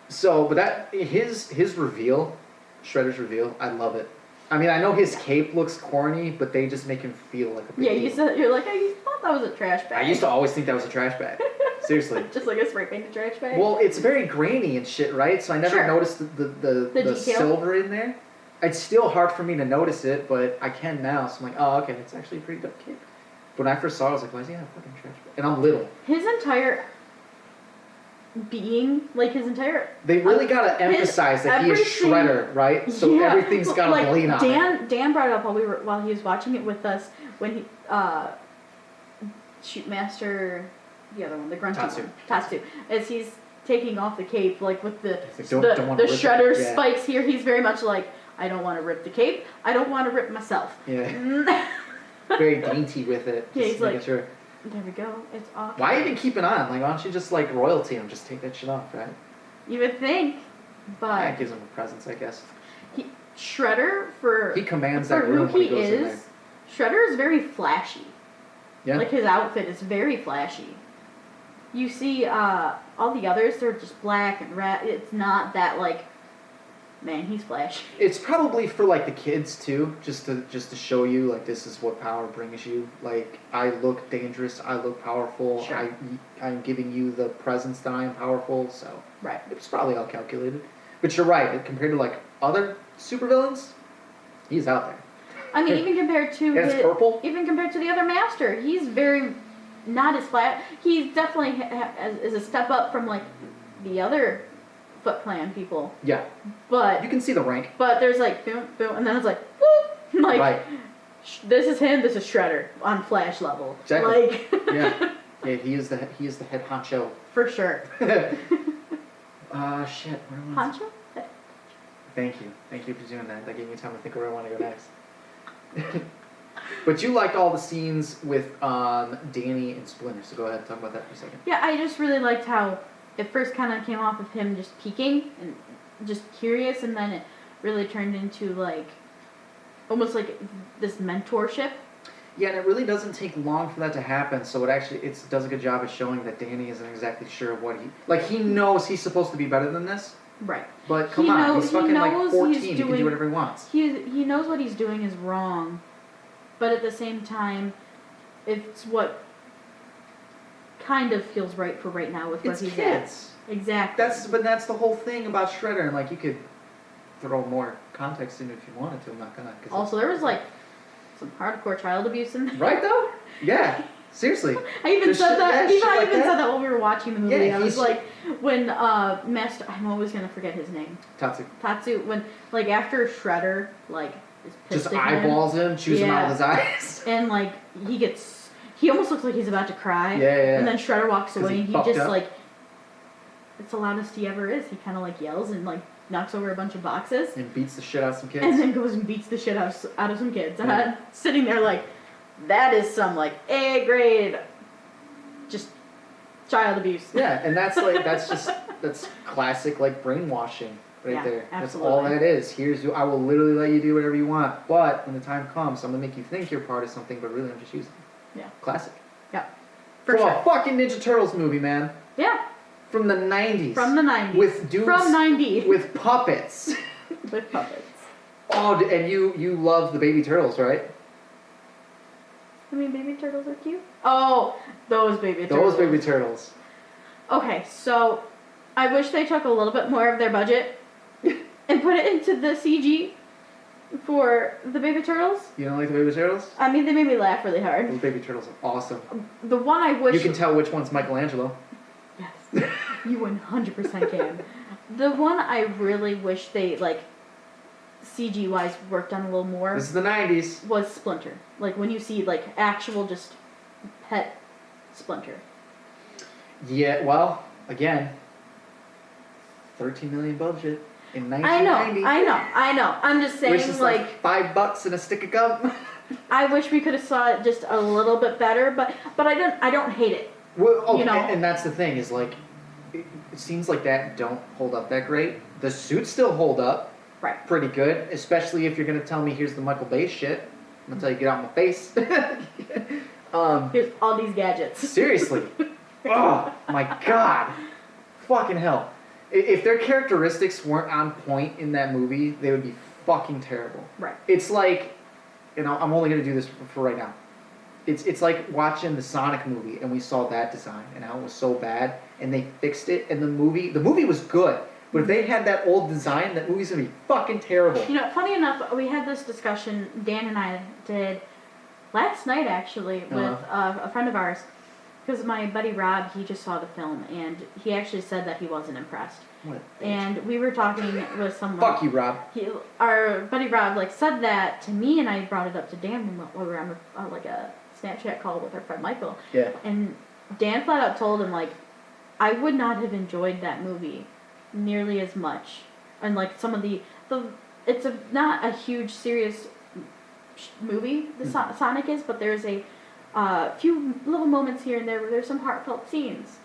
Speaker 2: So, but that his reveal, Shredder's reveal, I love it. I mean, I know his cape looks corny, but they just make him feel like a big
Speaker 1: Yeah,
Speaker 2: deal.
Speaker 1: you're like, I thought that was a trash bag.
Speaker 2: I used to always think that was a trash bag. Seriously.
Speaker 1: Just like a spray painted trash bag.
Speaker 2: Well, it's very grainy and shit, right? So I never
Speaker 1: Sure.
Speaker 2: noticed the
Speaker 1: detail.
Speaker 2: silver in there. It's still hard for me to notice it, but I can now. So I'm like, oh, okay, it's actually a pretty dope cape. But when I first saw it, I was like, why is he on a fucking trash bag? And I'm little.
Speaker 1: His entire being, like his entire...
Speaker 2: They really gotta emphasize that he is
Speaker 1: everything-
Speaker 2: Shredder, right? So
Speaker 1: Yeah,
Speaker 2: everything's got
Speaker 1: like,
Speaker 2: a blade on it.
Speaker 1: Dan brought it up while he was watching it with us when he Shootmaster, the other one, the grunty
Speaker 2: Tatsu.
Speaker 1: one, Tatsu, as he's taking off the cape, like with the
Speaker 2: He's like, don't wanna
Speaker 1: the
Speaker 2: rip it.
Speaker 1: Shredder
Speaker 2: Yeah.
Speaker 1: spikes here. He's very much like, I don't want to rip the cape. I don't want to rip myself.
Speaker 2: Yeah. Very dainty with it.
Speaker 1: Yeah,
Speaker 2: Just
Speaker 1: he's
Speaker 2: making
Speaker 1: like,
Speaker 2: sure.
Speaker 1: there we go. It's awesome.
Speaker 2: Why even keep it on? Like, why don't you just like royalty and just take that shit off, right?
Speaker 1: You would think, but
Speaker 2: That gives him a presence, I guess.
Speaker 1: Shredder for
Speaker 2: He commands
Speaker 1: for
Speaker 2: that
Speaker 1: who
Speaker 2: room when
Speaker 1: he
Speaker 2: he goes in there.
Speaker 1: is. Shredder is very flashy.
Speaker 2: Yeah.
Speaker 1: Like his outfit is very flashy. You see, all the others, they're just black and red. It's not that like, man, he's flashy.
Speaker 2: It's probably for like the kids too, just to show you like this is what power brings you. Like I look dangerous, I look powerful.
Speaker 1: Sure.
Speaker 2: I'm giving you the presence that I am powerful. So
Speaker 1: Right.
Speaker 2: it's probably all calculated. But you're right. Compared to like other supervillains, he's out there.
Speaker 1: I mean, even compared to
Speaker 2: And it's purple.
Speaker 1: even compared to the other Master, he's very not as flat. He's definitely is a step up from like the other Foot Clan people.
Speaker 2: Yeah,
Speaker 1: But
Speaker 2: you can see the rank.
Speaker 1: But there's like boom, boom, and then it's like whoop, like
Speaker 2: Right.
Speaker 1: this is him, this is Shredder on Flash level.
Speaker 2: Exactly.
Speaker 1: Like
Speaker 2: Yeah. Yeah, he is the head honcho.
Speaker 1: for sure.
Speaker 2: Shit. Where was
Speaker 1: Poncho?
Speaker 2: Thank you for doing that. That gave me time to think where I want to go next. But you liked all the scenes with Danny and Splinter, so go ahead and talk about that for a second.
Speaker 1: Yeah, I just really liked how it first kind of came off of him just peeking and just curious, and then it really turned into like almost like this mentorship.
Speaker 2: Yeah, and it really doesn't take long for that to happen, so it does a good job of showing that Danny isn't exactly sure of what he knows he's supposed to be better than this,
Speaker 1: Right.
Speaker 2: but come on, he's fucking like
Speaker 1: knows
Speaker 2: 14,
Speaker 1: he's
Speaker 2: he can do
Speaker 1: doing-
Speaker 2: whatever he wants.
Speaker 1: He knows what he's doing is wrong, but at the same time, it's what kind of feels right for right now with what
Speaker 2: It's
Speaker 1: he's
Speaker 2: kids.
Speaker 1: at. Exactly.
Speaker 2: That's the whole thing about Shredder, and like you could throw more context in if you wanted to. I'm not gonna.
Speaker 1: Also, there was like some hardcore child abuse in there.
Speaker 2: Right though? Yeah. Seriously.
Speaker 1: I even
Speaker 2: There's
Speaker 1: said
Speaker 2: shit-
Speaker 1: that.
Speaker 2: yeah,
Speaker 1: Even
Speaker 2: shit
Speaker 1: I
Speaker 2: like
Speaker 1: even
Speaker 2: that.
Speaker 1: said that while we were watching the movie.
Speaker 2: Yeah,
Speaker 1: I was
Speaker 2: he's-
Speaker 1: like, when Master, I'm always gonna forget his name. Tatsu. When like after Shredder like is pissed
Speaker 2: Just
Speaker 1: at him,
Speaker 2: eyeballs him, chews him out with his eyes.
Speaker 1: and like he almost looks like he's about to cry.
Speaker 2: Yeah.
Speaker 1: And then Shredder walks
Speaker 2: 'Cause
Speaker 1: away,
Speaker 2: he
Speaker 1: and he
Speaker 2: fucked
Speaker 1: just
Speaker 2: up.
Speaker 1: like, it's the loudest he ever is. He kind of like yells and like knocks over a bunch of boxes,
Speaker 2: And beats the shit out of some kids.
Speaker 1: and then goes and beats the shit out of some kids. And
Speaker 2: Yeah.
Speaker 1: I'm sitting there like, that is some like A grade, just child abuse.
Speaker 2: Yeah, and that's classic like brainwashing right
Speaker 1: Yeah,
Speaker 2: there. That's
Speaker 1: absolutely.
Speaker 2: all that is. I will literally let you do whatever you want, but when the time comes, I'm gonna make you think you're part of something, but really I'm just using it.
Speaker 1: Yeah.
Speaker 2: Classic.
Speaker 1: Yeah. For
Speaker 2: From
Speaker 1: sure.
Speaker 2: a fucking Ninja Turtles movie, man.
Speaker 1: Yeah.
Speaker 2: From the 90s.
Speaker 1: From the 90s.
Speaker 2: With dudes.
Speaker 1: From 90.
Speaker 2: With puppets.
Speaker 1: With puppets.
Speaker 2: Oh, and you love the baby turtles, right?
Speaker 1: I mean, baby turtles are cute. Oh, those baby turtles.
Speaker 2: Those baby turtles.
Speaker 1: Okay, so I wish they took a little bit more of their budget and put it into the CG for the baby turtles.
Speaker 2: You don't like the baby turtles?
Speaker 1: I mean, they made me laugh really hard.
Speaker 2: Those baby turtles are awesome.
Speaker 1: The one I wish...
Speaker 2: You can tell which one's Michelangelo.
Speaker 1: Yes, you 100% can. The one I really wish they, like, CG-wise worked on a little more
Speaker 2: This is the 90s.
Speaker 1: was Splinter. Like, when you see, like, actual just pet Splinter.
Speaker 2: Yeah, well, again, 13 million budget in
Speaker 1: I
Speaker 2: 1990.
Speaker 1: know. I'm just saying,
Speaker 2: Which is like $5 and a stick of gum.
Speaker 1: I wish we could have saw it just a little bit better, but I don't hate it.
Speaker 2: Well, okay,
Speaker 1: You know.
Speaker 2: and that's the thing is like, it seems like that don't hold up that great. The suits still hold up
Speaker 1: Right.
Speaker 2: pretty good, especially if you're gonna tell me here's the Michael Bay shit. I'm gonna tell you get out of my face.
Speaker 1: Here's all these gadgets.
Speaker 2: Seriously. Oh my god. Fucking hell. If their characteristics weren't on point in that movie, they would be fucking terrible.
Speaker 1: Right.
Speaker 2: It's like, I'm only gonna do this for right now. It's like watching the Sonic movie and we saw that design and how it was so bad and they fixed it and the movie was good. But if they had that old design, that movie's gonna be fucking terrible.
Speaker 1: You know, funny enough, we had this discussion, Dan and I did last night actually with a friend of ours. Because my buddy Rob, he just saw the film and he actually said that he wasn't impressed.
Speaker 2: What?
Speaker 1: And we were talking with someone.
Speaker 2: Fuck you, Rob.
Speaker 1: Our buddy Rob said that to me, and I brought it up to Dan when we were on a Snapchat call with our friend Michael.
Speaker 2: Yeah.
Speaker 1: And Dan flat out told him I would not have enjoyed that movie nearly as much. And some of it's not a huge serious movie. Sonic is, but there's a few little moments here and there where there's some heartfelt scenes.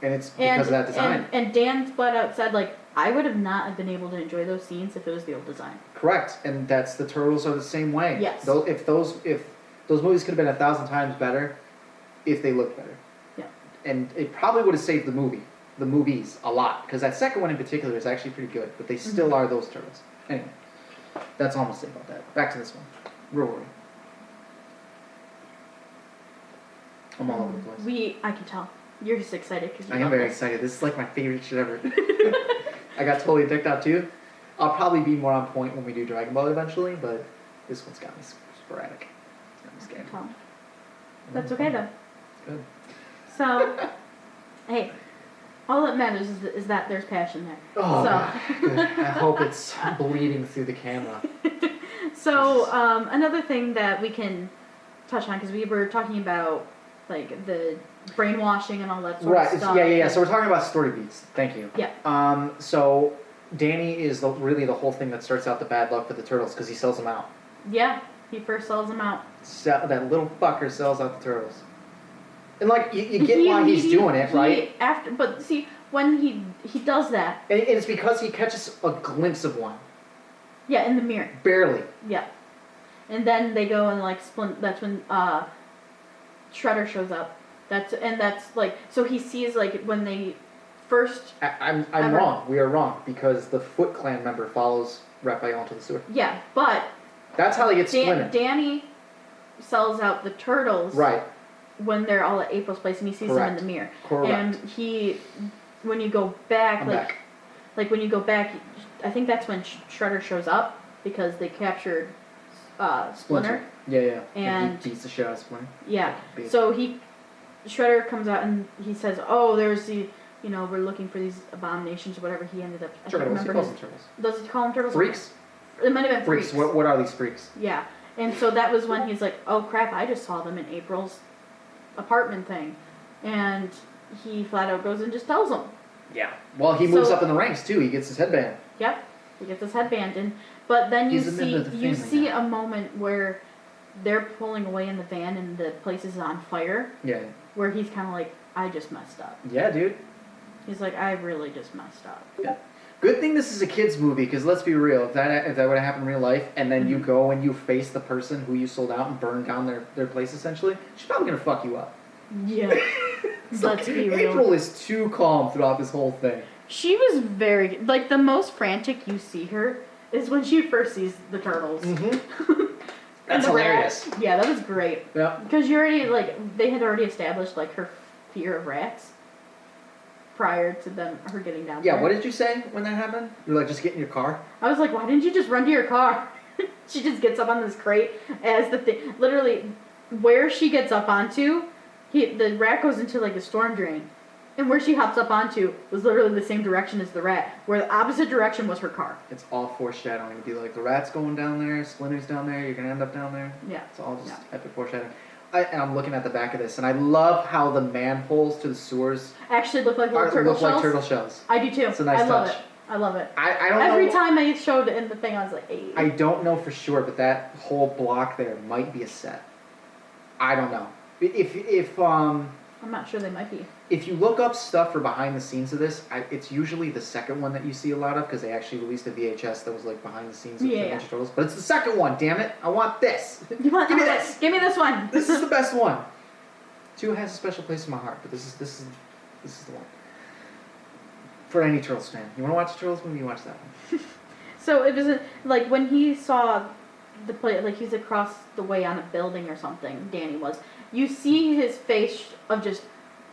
Speaker 2: And it's because of that design.
Speaker 1: And Dan flat out said, I would have not been able to enjoy those scenes if it was the old design.
Speaker 2: Correct. And that's the Turtles are the same way.
Speaker 1: Yes.
Speaker 2: If those movies could have been 1,000 times better, if they looked better.
Speaker 1: Yeah.
Speaker 2: And it probably would have saved the movies a lot. Because that second one in particular is actually pretty good. But they still are those Turtles. Anyway, that's all I'm going to say about that. Back to this one. Rory. I'm all over the place.
Speaker 1: I can tell. You're just excited because
Speaker 2: I am very excited. This is my favorite shit ever. I got totally addicted out too. I'll probably be more on point when we do Dragon Ball eventually, but this one's got me sporadic. It's got me scared.
Speaker 1: That's okay though.
Speaker 2: It's good.
Speaker 1: So, hey, all that matters is that there's passion there.
Speaker 2: Oh, God. Good. I hope it's bleeding through the camera.
Speaker 1: So, another thing that we can touch on, because we were talking about the brainwashing and all that sort of stuff.
Speaker 2: Yeah. So we're talking about story beats. Thank you.
Speaker 1: Yeah.
Speaker 2: So Danny is really the whole thing that starts out the bad luck for the Turtles because he sells them out.
Speaker 1: Yeah, he first sells them out.
Speaker 2: That little fucker sells out the Turtles. And you get why he's doing it, right?
Speaker 1: But see, when he does that,
Speaker 2: and it's because he catches a glimpse of one.
Speaker 1: Yeah, in the mirror.
Speaker 2: Barely.
Speaker 1: Yeah. And then they go and splint. That's when Shredder shows up. That's so he sees when they first.
Speaker 2: I'm wrong. We are wrong because the Foot Clan member follows Raphael into the sewer.
Speaker 1: Yeah, but
Speaker 2: that's how they get splintered.
Speaker 1: Danny sells out the Turtles.
Speaker 2: Right.
Speaker 1: When they're all at April's place and he sees them in the mirror.
Speaker 2: Correct.
Speaker 1: And when you go back, when you go back, I think that's when Shredder shows up because they captured Splinter.
Speaker 2: Yeah.
Speaker 1: And
Speaker 2: he beats the shit out of Splinter.
Speaker 1: Yeah. So Shredder comes out and he says, "Oh, there's we're looking for these abominations or whatever." He ended up.
Speaker 2: Turtles. He calls them Turtles.
Speaker 1: Does he call them Turtles?
Speaker 2: Freaks.
Speaker 1: It might have been freaks.
Speaker 2: What are these freaks?
Speaker 1: Yeah. And so that was when he's like, "Oh crap! I just saw them in April's apartment thing," and he flat out goes and just tells them.
Speaker 2: Yeah. Well, he moves up in the ranks too. He gets his headband.
Speaker 1: Yep. He gets his headband, but then you see a moment where they're pulling away in the van and the place is on fire.
Speaker 2: Yeah.
Speaker 1: Where he's kind of like, "I just messed up."
Speaker 2: Yeah, dude.
Speaker 1: He's like, "I really just messed up."
Speaker 2: Yeah. Good thing this is a kids movie, because let's be real, if that would have happened in real life, and then you go and you face the person who you sold out and burn down their place essentially, she's probably gonna fuck you up.
Speaker 1: Yeah. Let's be real.
Speaker 2: April is too calm throughout this whole thing.
Speaker 1: She was very the most frantic you see her is when she first sees the Turtles.
Speaker 2: Mm-hmm. That's hilarious.
Speaker 1: Rat. Yeah, that was great.
Speaker 2: Yeah.
Speaker 1: Because you already they had already established her fear of rats prior to her getting down there.
Speaker 2: Yeah, what did you say when that happened? You're just get in your car?
Speaker 1: I was like, why didn't you just run to your car? She just gets up on this crate as the thing. Literally, where she gets up onto, the rat goes into a storm drain. And where she hops up onto was literally the same direction as the rat, where the opposite direction was her car.
Speaker 2: It's all foreshadowing. It'd be the rat's going down there, Splinter's down there, you're going to end up down there.
Speaker 1: Yeah.
Speaker 2: It's all just epic foreshadowing. And I'm looking at the back of this, and I love how the manholes to the sewers
Speaker 1: actually look like little turtle shells.
Speaker 2: Like turtle shells.
Speaker 1: I do too.
Speaker 2: It's a nice touch.
Speaker 1: I love it.
Speaker 2: I don't know.
Speaker 1: Every time I showed it in the thing, I was like, hey.
Speaker 2: I don't know for sure, but that whole block there might be a set. I don't know. If
Speaker 1: I'm not sure they might be.
Speaker 2: If you look up stuff for behind the scenes of this, it's usually the second one that you see a lot of because they actually released a VHS that was behind the scenes of Ninja Turtles. But it's the second one, damn it! I want this.
Speaker 1: Give me this. Give me this one.
Speaker 2: This is the best one. 2 has a special place in my heart, but this is the one. For any Turtles fan, you want to watch the Turtles movie? You watch that one.
Speaker 1: So it was like when he saw the play, like he's across the way on a building or something. Danny was. You see his face of just,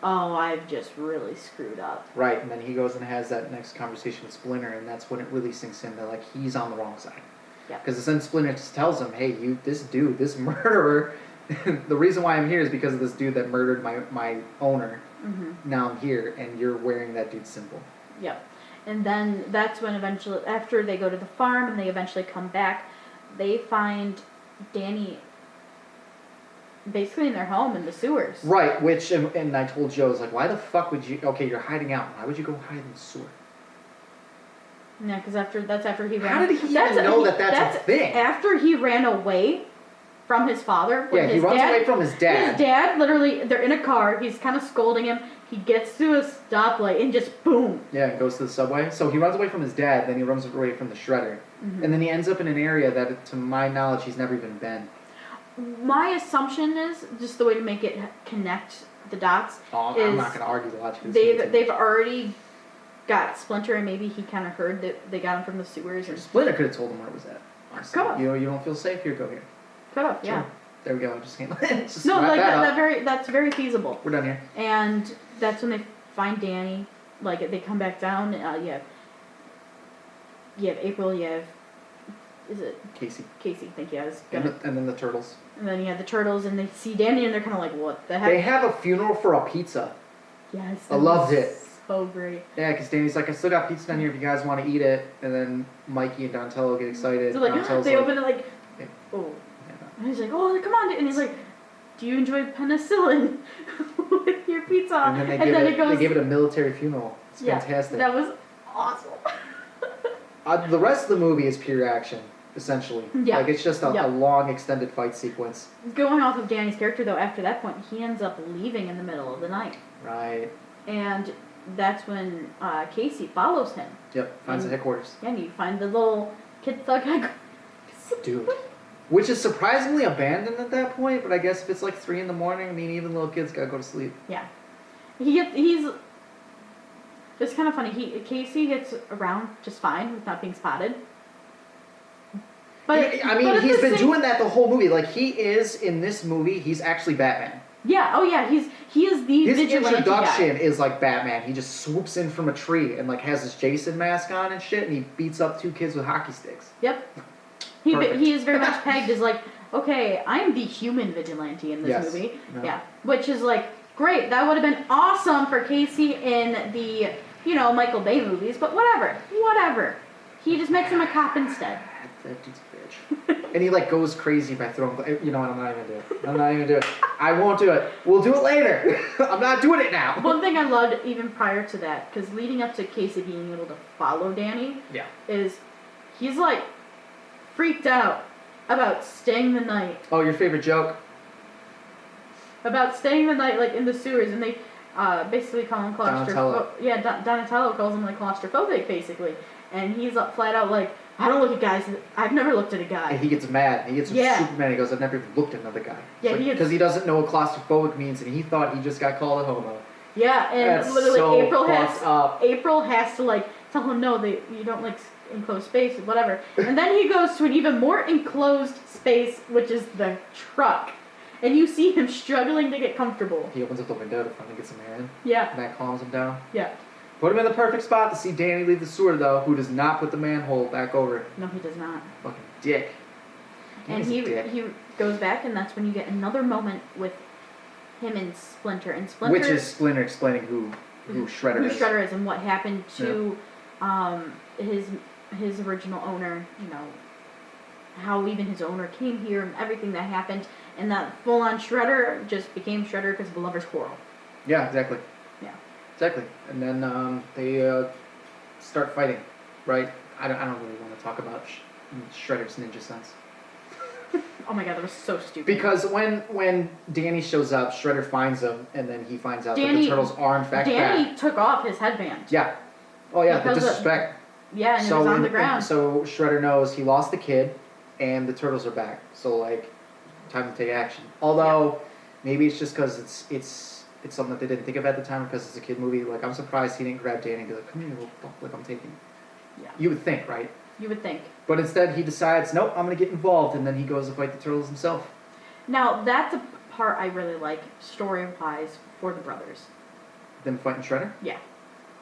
Speaker 1: oh, I've just really screwed up.
Speaker 2: Right, and then he goes and has that next conversation with Splinter, and that's when it really sinks in that like he's on the wrong side.
Speaker 1: Yeah.
Speaker 2: Because then Splinter just tells him, "Hey, this murderer. The reason why I'm here is because of this dude that murdered my owner.
Speaker 1: Mm-hmm.
Speaker 2: Now I'm here, and you're wearing that dude's symbol."
Speaker 1: Yep. And then that's when eventually, after they go to the farm and they eventually come back, they find Danny basically in their home in the sewers.
Speaker 2: Right, which, and I told Joe, I was like, why the fuck would you, okay, you're hiding out. Why would you go hide in the sewer?
Speaker 1: Yeah, because that's after he ran.
Speaker 2: How did he even know that's a thing?
Speaker 1: After he ran away from his father.
Speaker 2: Yeah, he runs away from his dad.
Speaker 1: His dad, literally, they're in a car. He's kind of scolding him. He gets to a stoplight and just boom.
Speaker 2: Yeah, and goes to the subway. So he runs away from his dad, then he runs away from the shredder.
Speaker 1: Mm-hmm.
Speaker 2: And then he ends up in an area that, to my knowledge, he's never even been.
Speaker 1: My assumption is, just the way to make it connect the dots,
Speaker 2: I'm not going to argue the logic of
Speaker 1: this. They've already got Splinter, and maybe he kind of heard that they got him from the sewers. And
Speaker 2: Splinter could have told him where it was at.
Speaker 1: Could've.
Speaker 2: You don't feel safe? Here, go here.
Speaker 1: Could've, yeah.
Speaker 2: Sure. There we go. Just handle it. Just
Speaker 1: no,
Speaker 2: wrap
Speaker 1: like
Speaker 2: that up.
Speaker 1: that's very feasible.
Speaker 2: We're done here.
Speaker 1: And that's when they find Danny. Like they come back down. You have April. You have, is it
Speaker 2: Casey?
Speaker 1: Casey, thank you.
Speaker 2: And then the turtles.
Speaker 1: And then you have the turtles, and they see Danny, and they're kind of like, "What the heck?"
Speaker 2: They have a funeral for a pizza.
Speaker 1: Yes,
Speaker 2: I loved it.
Speaker 1: So great.
Speaker 2: Yeah, because Danny's like, I still got pizza down here if you guys want to eat it. And then Mikey and Donatello get excited.
Speaker 1: So like, they open it like,
Speaker 2: yeah.
Speaker 1: oh.
Speaker 2: Yeah.
Speaker 1: And he's like, "Oh, come on!" And he's like, "Do you enjoy penicillin with your pizza?"
Speaker 2: And then they give it a military funeral. It's fantastic.
Speaker 1: That was awesome.
Speaker 2: The rest of the movie is pure action, essentially.
Speaker 1: Yeah.
Speaker 2: Like it's just a long extended fight sequence.
Speaker 1: Going off of Danny's character though, after that point, he ends up leaving in the middle of the night.
Speaker 2: Right.
Speaker 1: And that's when Casey follows him.
Speaker 2: Yep. Finds the headquarters.
Speaker 1: Yeah, and you find the little kid thug headquarters.
Speaker 2: Dude. Which is surprisingly abandoned at that point, but I guess if it's like 3 a.m, I mean, even little kids gotta go to sleep.
Speaker 1: Yeah. It's kind of funny. Casey gets around just fine with not being spotted. But
Speaker 2: he's been doing that the whole movie. Like he is in this movie. He's actually Batman.
Speaker 1: Yeah. Oh yeah. He is the
Speaker 2: his
Speaker 1: vigilante
Speaker 2: introduction
Speaker 1: guy.
Speaker 2: is like Batman. He just swoops in from a tree and like has his Jason mask on and shit, and he beats up 2 kids with hockey sticks.
Speaker 1: Yep. He is very much pegged as like, okay, I'm the human vigilante in this movie. Yeah. Which is like great. That would have been awesome for Casey in the Michael Bay movies, but whatever. He just makes him a cop instead.
Speaker 2: That dude's a bitch. And he like goes crazy by throwing. You know what? I'm not even gonna do it. I won't do it. We'll do it later. I'm not doing it now.
Speaker 1: One thing I loved even prior to that, because leading up to Casey being able to follow Danny, is he's like freaked out about staying the night.
Speaker 2: Oh, your favorite joke?
Speaker 1: About staying the night like in the sewers, and they basically call him claustrophobic. Yeah, Donatello calls him like claustrophobic basically, and he's flat out like, I don't look at guys. I've never looked at a guy.
Speaker 2: And he gets mad. He gets super mad. He goes, I've never even looked at another guy.
Speaker 1: Yeah,
Speaker 2: because he doesn't know what claustrophobic means, and he thought he just got called a homo.
Speaker 1: Yeah, and
Speaker 2: that's
Speaker 1: literally
Speaker 2: so
Speaker 1: April has to like tell him no, you don't like enclosed space, whatever. And then he goes to an even more enclosed space, which is the truck. And you see him struggling to get comfortable.
Speaker 2: He opens up the window to finally get some air in.
Speaker 1: Yeah.
Speaker 2: And that calms him down.
Speaker 1: Yeah.
Speaker 2: Put him in the perfect spot to see Danny leave the sewer, though, who does not put the manhole back over.
Speaker 1: No, he does not.
Speaker 2: Fucking dick.
Speaker 1: And he goes back, and that's when you get another moment with him and Splinter. And Splinter,
Speaker 2: which is Splinter explaining who Shredder is.
Speaker 1: Who Shredder is and what happened to his original owner, how even his owner came here and everything that happened. And that full-on Shredder just became Shredder because of a lover's quarrel.
Speaker 2: Yeah, exactly.
Speaker 1: Yeah.
Speaker 2: Exactly. And then they start fighting, right? I don't really want to talk about Shredder's ninja sense.
Speaker 1: Oh my god, that was so stupid.
Speaker 2: Because when Danny shows up, Shredder finds him, and then he finds out that the turtles are in fact
Speaker 1: Danny took off his headband.
Speaker 2: Yeah. Oh yeah, the disrespect.
Speaker 1: And it was on the ground.
Speaker 2: So Shredder knows he lost the kid, and the turtles are back. So like, time to take action. Although maybe it's just because it's something that they didn't think of at the time because it's a kid movie. Like I'm surprised he didn't grab Danny and be like, "Come here, little fuck, like I'm taking." Yeah. You would think, right?
Speaker 1: You would think.
Speaker 2: But instead, he decides, nope, I'm going to get involved, and then he goes to fight the Turtles himself.
Speaker 1: Now, that's a part I really like, story-wise, for the brothers.
Speaker 2: Them fighting Shredder?
Speaker 1: Yeah.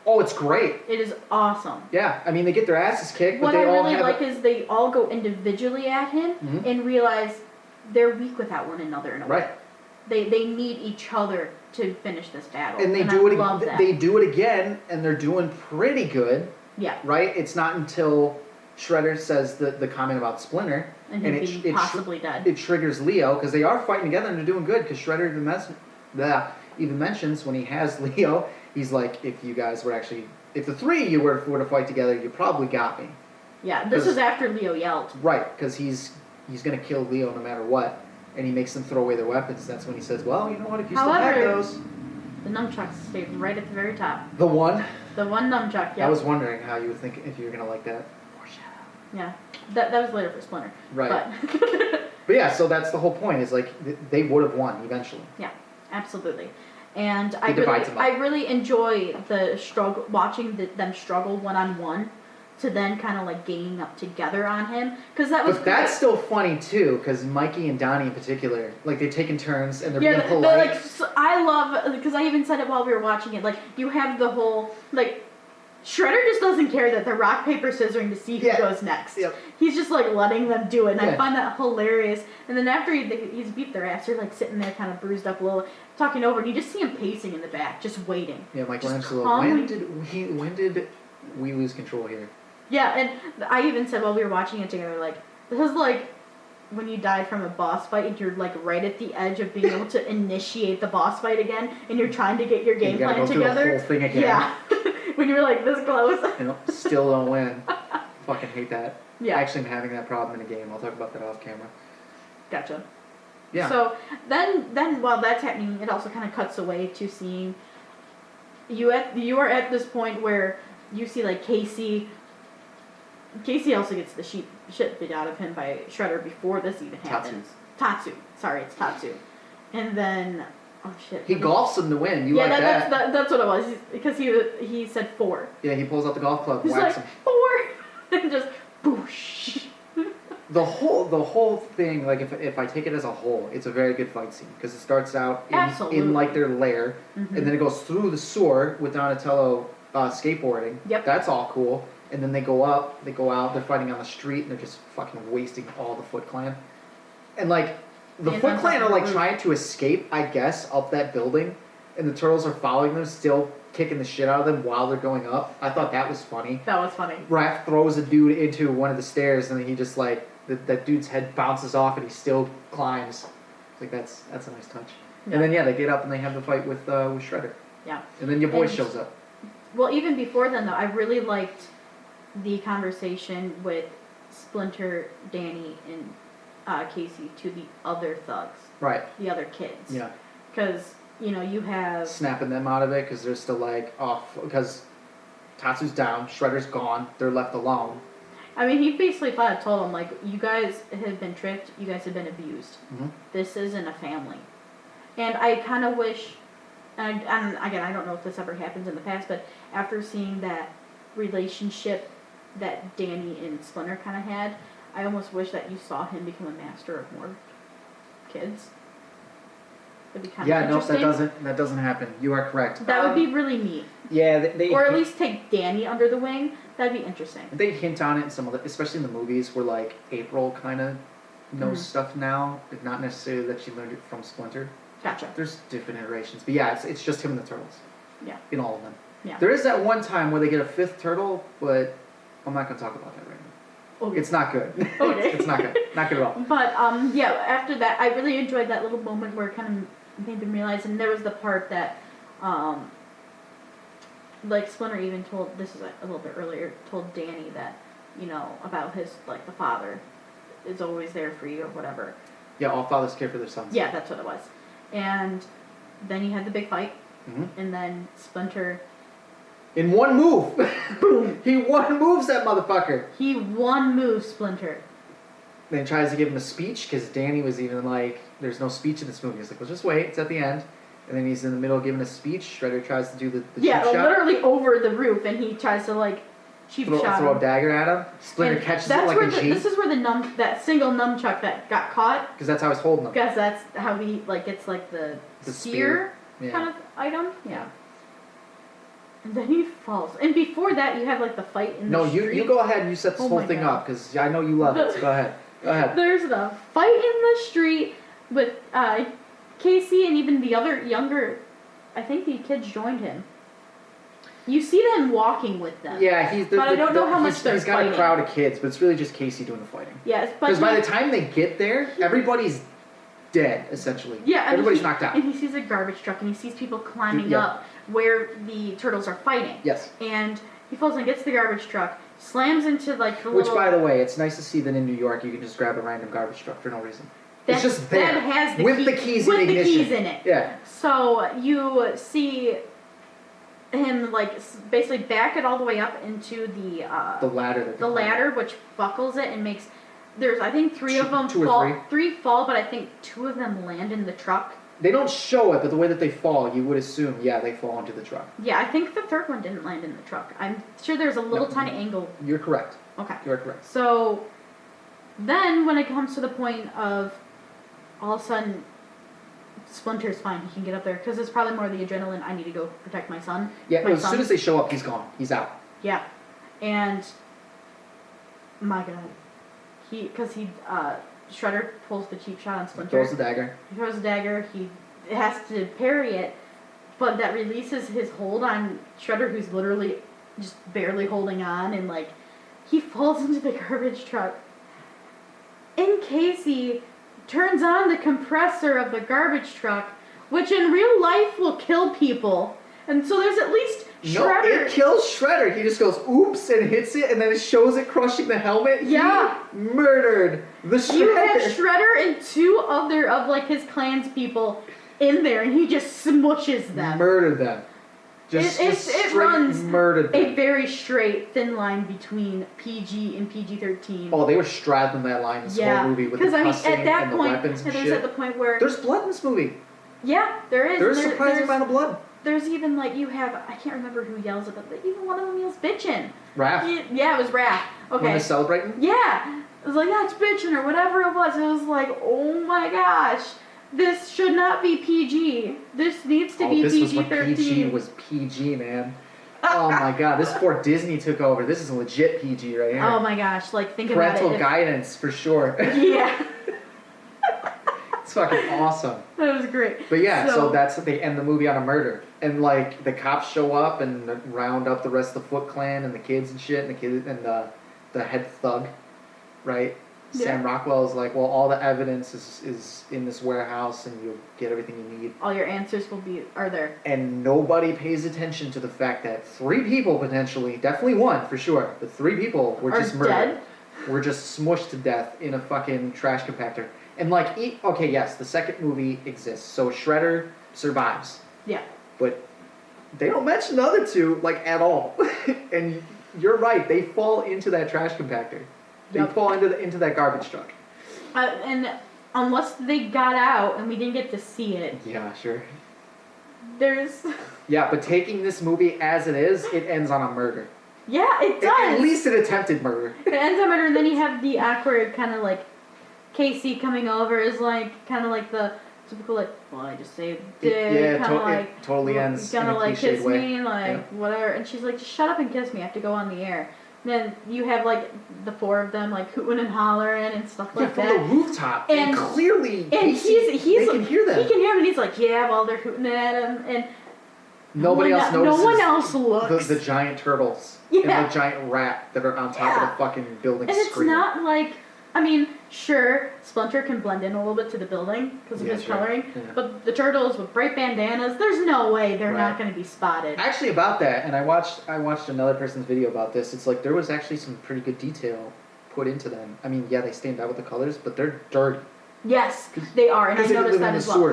Speaker 2: Oh, it's great.
Speaker 1: It is awesome.
Speaker 2: Yeah, I mean, they get their asses kicked, but
Speaker 1: What
Speaker 2: they
Speaker 1: I
Speaker 2: all
Speaker 1: really
Speaker 2: have...
Speaker 1: like is they all go individually at him
Speaker 2: Mhm.
Speaker 1: and realize they're weak without one another in a way.
Speaker 2: Right.
Speaker 1: They need each other to finish this battle.
Speaker 2: And they
Speaker 1: I
Speaker 2: do it.
Speaker 1: love that.
Speaker 2: They do it again, and they're doing pretty good.
Speaker 1: Yeah.
Speaker 2: Right. It's not until Shredder says the comment about Splinter,
Speaker 1: And him being possibly dead.
Speaker 2: It triggers Leo because they are fighting together and they're doing good. Because Shredder even mentions when he has Leo, he's like, if you guys were actually, if the three of you were to fight together, you probably got me.
Speaker 1: Yeah. This is after Leo yelled.
Speaker 2: Right. Because he's gonna kill Leo no matter what. And he makes them throw away their weapons. That's when he says, well, you know what, if you still have those.
Speaker 1: The nunchucks stayed right at the very top.
Speaker 2: The one?
Speaker 1: The one nunchuck, yeah.
Speaker 2: I was wondering how you would think if you were going to like that.
Speaker 1: Yeah. That was later for Splinter.
Speaker 2: Right.
Speaker 1: But,
Speaker 2: but yeah, so that's the whole point, is like, they would have won eventually.
Speaker 1: Yeah, absolutely. And
Speaker 2: Them
Speaker 1: I really enjoy the struggle, watching them struggle one-on-one, to then kind of like ganging up together on him, because that was.
Speaker 2: But that's still funny too, because Mikey and Donnie in particular, like they're taking turns and they're being
Speaker 1: they're
Speaker 2: polite.
Speaker 1: like, I love, because I even said it while we were watching it. Like, you have the whole like, Shredder just doesn't care that they're rock paper scissoring to see who goes next.
Speaker 2: Yep.
Speaker 1: He's just like letting them do it, and I find that hilarious. And then after he's beat their ass, they're like sitting there kind of bruised up a little, talking over, and you just see him pacing in the back, just waiting.
Speaker 2: Yeah, Michelangelo. When did we lose control here?
Speaker 1: Yeah, and I even said while we were watching it together, like, this is like when you died from a boss fight and you're like right at the edge of being able to initiate the boss fight again, and you're trying to get your game plan
Speaker 2: go
Speaker 1: together.
Speaker 2: Through the whole thing again.
Speaker 1: Yeah, when you're like this close.
Speaker 2: Still don't win. Fucking hate that.
Speaker 1: Yeah.
Speaker 2: Actually, I'm having that problem in a game. I'll talk about that off camera.
Speaker 1: Gotcha.
Speaker 2: Yeah.
Speaker 1: So then while that's happening, it also kind of cuts away to seeing you are at this point where you see like Casey also gets the shit beat out of him by Shredder before this even happens. Tatsu. Sorry, it's Tatsu. And then, oh shit.
Speaker 2: He golfs him to win. You like that?
Speaker 1: That's what it was. Because he said 4.
Speaker 2: Yeah, he pulls out the golf club,
Speaker 1: He's
Speaker 2: whacks
Speaker 1: like,
Speaker 2: him.
Speaker 1: 4! And just, boosh.
Speaker 2: The whole thing, like if I take it as a whole, it's a very good fight scene. Because it starts out in like their lair, and then it goes through the sewer with Donatello skateboarding.
Speaker 1: Yep.
Speaker 2: That's all cool. And then they go out, they're fighting on the street, and they're just fucking wasting all the Foot Clan. And like, the Foot Clan are like trying to escape, I guess, up that building, and the Turtles are following them, still kicking the shit out of them while they're going up. I thought that was funny.
Speaker 1: That was funny.
Speaker 2: Raph throws a dude into one of the stairs, and then he just like, that dude's head bounces off, and he still climbs. Like, that's a nice touch.
Speaker 1: Yeah.
Speaker 2: And then, they get up and they have the fight with Shredder.
Speaker 1: Yeah.
Speaker 2: And then your boy shows up.
Speaker 1: Well, even before then, though, I really liked the conversation with Splinter, Danny, and Casey to the other thugs.
Speaker 2: Right.
Speaker 1: The other kids.
Speaker 2: Yeah.
Speaker 1: Because, you have...
Speaker 2: Snapping them out of it, because they're still like, because Tatsu's down, Shredder's gone, they're left alone.
Speaker 1: I mean, he basically flat told them, like, you guys have been tricked, you guys have been abused.
Speaker 2: Mm-hmm.
Speaker 1: This isn't a family. And I kind of wish, and again, I don't know if this ever happens in the past, but after seeing that relationship that Danny and Splinter kind of had, I almost wish that you saw him become a master of more kids. That'd be kind of interesting.
Speaker 2: That doesn't happen. You are correct.
Speaker 1: That would be really neat.
Speaker 2: Yeah,
Speaker 1: or at least take Danny under the wing. That'd be interesting.
Speaker 2: They hint on it in some of the, especially in the movies, where like April kind of knows stuff now, but not necessarily that she learned it from Splinter.
Speaker 1: Gotcha.
Speaker 2: There's different iterations, but yeah, it's just him and the Turtles.
Speaker 1: Yeah.
Speaker 2: In all of them.
Speaker 1: Yeah.
Speaker 2: There is that one time where they get a 5th turtle, but I'm not gonna talk about that right now.
Speaker 1: Okay.
Speaker 2: It's not good.
Speaker 1: Okay.
Speaker 2: It's not good. Not good at all.
Speaker 1: But yeah, after that, I really enjoyed that little moment where it kind of made them realize, and there was the part that, like Splinter even told, this is a little bit earlier, told Danny that, about his, like, the father is always there for you or whatever.
Speaker 2: Yeah, all fathers care for their sons.
Speaker 1: Yeah, that's what it was. And then he had the big fight, and then Splinter...
Speaker 2: In one move! Boom! He one moves that motherfucker!
Speaker 1: He one move Splinter.
Speaker 2: Then he tries to give him a speech, because Danny was even like, there's no speech in this movie. He's like, well, just wait, it's at the end. And then he's in the middle of giving a speech. Shredder tries to do the cheap shot.
Speaker 1: Literally over the roof, and he tries to, like, Chief
Speaker 2: throw
Speaker 1: shot
Speaker 2: a
Speaker 1: him.
Speaker 2: dagger at him. Splinter
Speaker 1: And
Speaker 2: catches it
Speaker 1: that's
Speaker 2: like
Speaker 1: where
Speaker 2: a G.
Speaker 1: this is where that single nunchuck that got caught.
Speaker 2: Because that's how he's holding them.
Speaker 1: Because that's how he like gets like the spear
Speaker 2: Yeah.
Speaker 1: kind of item. Yeah. And then he falls. And before that, you have like the fight in the street.
Speaker 2: No, you go ahead and you set this
Speaker 1: Oh
Speaker 2: whole
Speaker 1: my
Speaker 2: thing
Speaker 1: God.
Speaker 2: up because I know you love it. So go ahead. Go ahead.
Speaker 1: There's the fight in the street with Casey and even the other younger. I think the kids joined him. You see them walking with them.
Speaker 2: Yeah, but
Speaker 1: I don't know how much they're
Speaker 2: He's got
Speaker 1: fighting.
Speaker 2: a crowd of kids, but it's really just Casey doing the fighting.
Speaker 1: Yes, but
Speaker 2: Because by the time they get there, everybody's dead essentially.
Speaker 1: yeah,
Speaker 2: everybody's knocked out.
Speaker 1: And he sees a garbage truck and he sees people climbing
Speaker 2: Yeah.
Speaker 1: up where the turtles are fighting.
Speaker 2: Yes.
Speaker 1: And he falls and gets the garbage truck, slams into like the
Speaker 2: Which,
Speaker 1: little.
Speaker 2: by the way, it's nice to see that in New York you can just grab a random garbage truck for no reason. It's
Speaker 1: That's-
Speaker 2: just there
Speaker 1: that has the
Speaker 2: with
Speaker 1: key,
Speaker 2: the keys
Speaker 1: with
Speaker 2: in
Speaker 1: the
Speaker 2: ignition.
Speaker 1: keys in it.
Speaker 2: Yeah.
Speaker 1: So you see him like basically back it all the way up into the
Speaker 2: ladder. That
Speaker 1: the ladder, which buckles it and makes. There's I think three of them
Speaker 2: two or
Speaker 1: fall.
Speaker 2: three?
Speaker 1: Three fall, but I think two of them land in the truck.
Speaker 2: They don't show it, but the way that they fall, you would assume, yeah, they fall into the truck.
Speaker 1: Yeah, I think the third one didn't land in the truck. I'm sure there's a little tiny angle.
Speaker 2: You're correct.
Speaker 1: Okay.
Speaker 2: You are correct.
Speaker 1: So then when it comes to the point of all of a sudden Splinter's fine, he can get up there because it's probably more the adrenaline. I need to go protect my son.
Speaker 2: Yeah,
Speaker 1: my
Speaker 2: as
Speaker 1: son.
Speaker 2: soon as they show up, he's gone. He's out.
Speaker 1: Yeah, and my God, Shredder pulls the cheap shot on Splinter.
Speaker 2: Throws the dagger.
Speaker 1: He throws a dagger. He has to parry it, but that releases his hold on Shredder, who's literally just barely holding on, and like he falls into the garbage truck. And Casey turns on the compressor of the garbage truck, which in real life will kill people. And so there's at least Shredder.
Speaker 2: No, it kills Shredder. He just goes, oops, and hits it, and then it shows it crushing the helmet.
Speaker 1: Yeah.
Speaker 2: He murdered the Shredder.
Speaker 1: You have Shredder and two other of like his clan's people in there, and he just smushes them.
Speaker 2: Murdered them. Just
Speaker 1: It
Speaker 2: straight
Speaker 1: runs
Speaker 2: murdered them.
Speaker 1: a very straight, thin line between PG and PG-13.
Speaker 2: Oh, they were straddling that line this whole movie with the cussing
Speaker 1: at that
Speaker 2: and the
Speaker 1: point,
Speaker 2: weapons and
Speaker 1: there's
Speaker 2: shit.
Speaker 1: at the point where
Speaker 2: There's blood in this movie.
Speaker 1: yeah, there is.
Speaker 2: There's a surprising amount of blood.
Speaker 1: There's even like you have I can't remember who yells it, but even one of them yells bitchin'.
Speaker 2: Raph.
Speaker 1: Yeah, it was Raph. Okay.
Speaker 2: When they're celebrating.
Speaker 1: Yeah, it was like that's bitchin' or whatever it was. It was like oh my gosh. This should not be PG. This needs to be
Speaker 2: this
Speaker 1: PG-13.
Speaker 2: was when PG was PG, man. Oh my god, this is before Disney took over. This is legit PG right here.
Speaker 1: Oh my gosh, like think
Speaker 2: Parental
Speaker 1: about it.
Speaker 2: guidance for sure.
Speaker 1: Yeah.
Speaker 2: It's fucking awesome.
Speaker 1: That was great.
Speaker 2: But yeah, so they end the movie on a murder. And like the cops show up and round up the rest of the Foot Clan and the kids and shit and the head thug, right?
Speaker 1: Yeah.
Speaker 2: Sam Rockwell is like, well, all the evidence is in this warehouse and you'll get everything you need.
Speaker 1: All your answers are there.
Speaker 2: And nobody pays attention to the fact that 3 people potentially, definitely 1 for sure, but 3 people were just murdered.
Speaker 1: Dead?
Speaker 2: Were just smushed to death in a fucking trash compactor. And like, okay, yes, the second movie exists, so Shredder survives.
Speaker 1: Yeah.
Speaker 2: But they don't mention the other 2 like at all. And you're right, they fall into that trash compactor. They fall into that garbage truck.
Speaker 1: And unless they got out and we didn't get to see it.
Speaker 2: Yeah, sure.
Speaker 1: There's.
Speaker 2: Yeah, but taking this movie as it is, it ends on a murder.
Speaker 1: Yeah, it does.
Speaker 2: At least an attempted murder.
Speaker 1: It ends on murder, and then you have the awkward kind of like Casey coming over is like kind of like the typical like, well, I just saved it. Kind of like
Speaker 2: it totally ends in
Speaker 1: kind
Speaker 2: a
Speaker 1: of like
Speaker 2: cliched
Speaker 1: kiss
Speaker 2: way.
Speaker 1: me, like whatever. And she's like, just shut up and kiss me. I have to go on the air. And then you have like the 4 of them like hooting and hollering and stuff like
Speaker 2: from
Speaker 1: that.
Speaker 2: the rooftop.
Speaker 1: And
Speaker 2: clearly,
Speaker 1: and
Speaker 2: Casey, they can hear them.
Speaker 1: He can hear them, and he's like, yeah, while they're hooting at him, and
Speaker 2: Nobody else notices.
Speaker 1: No one else looks.
Speaker 2: The giant turtles and the giant rat that are on top of the fucking building.
Speaker 1: And it's not like, I mean, sure, Splinter can blend in a little bit to the building because of his coloring, but the turtles with bright bandanas, there's no way they're not going to be spotted.
Speaker 2: Actually, about that, and I watched another person's video about this. It's like there was actually some pretty good detail put into them. I mean, yeah, they stand out with the colors, but they're dirty.
Speaker 1: Yes, they are, and I noticed that as well.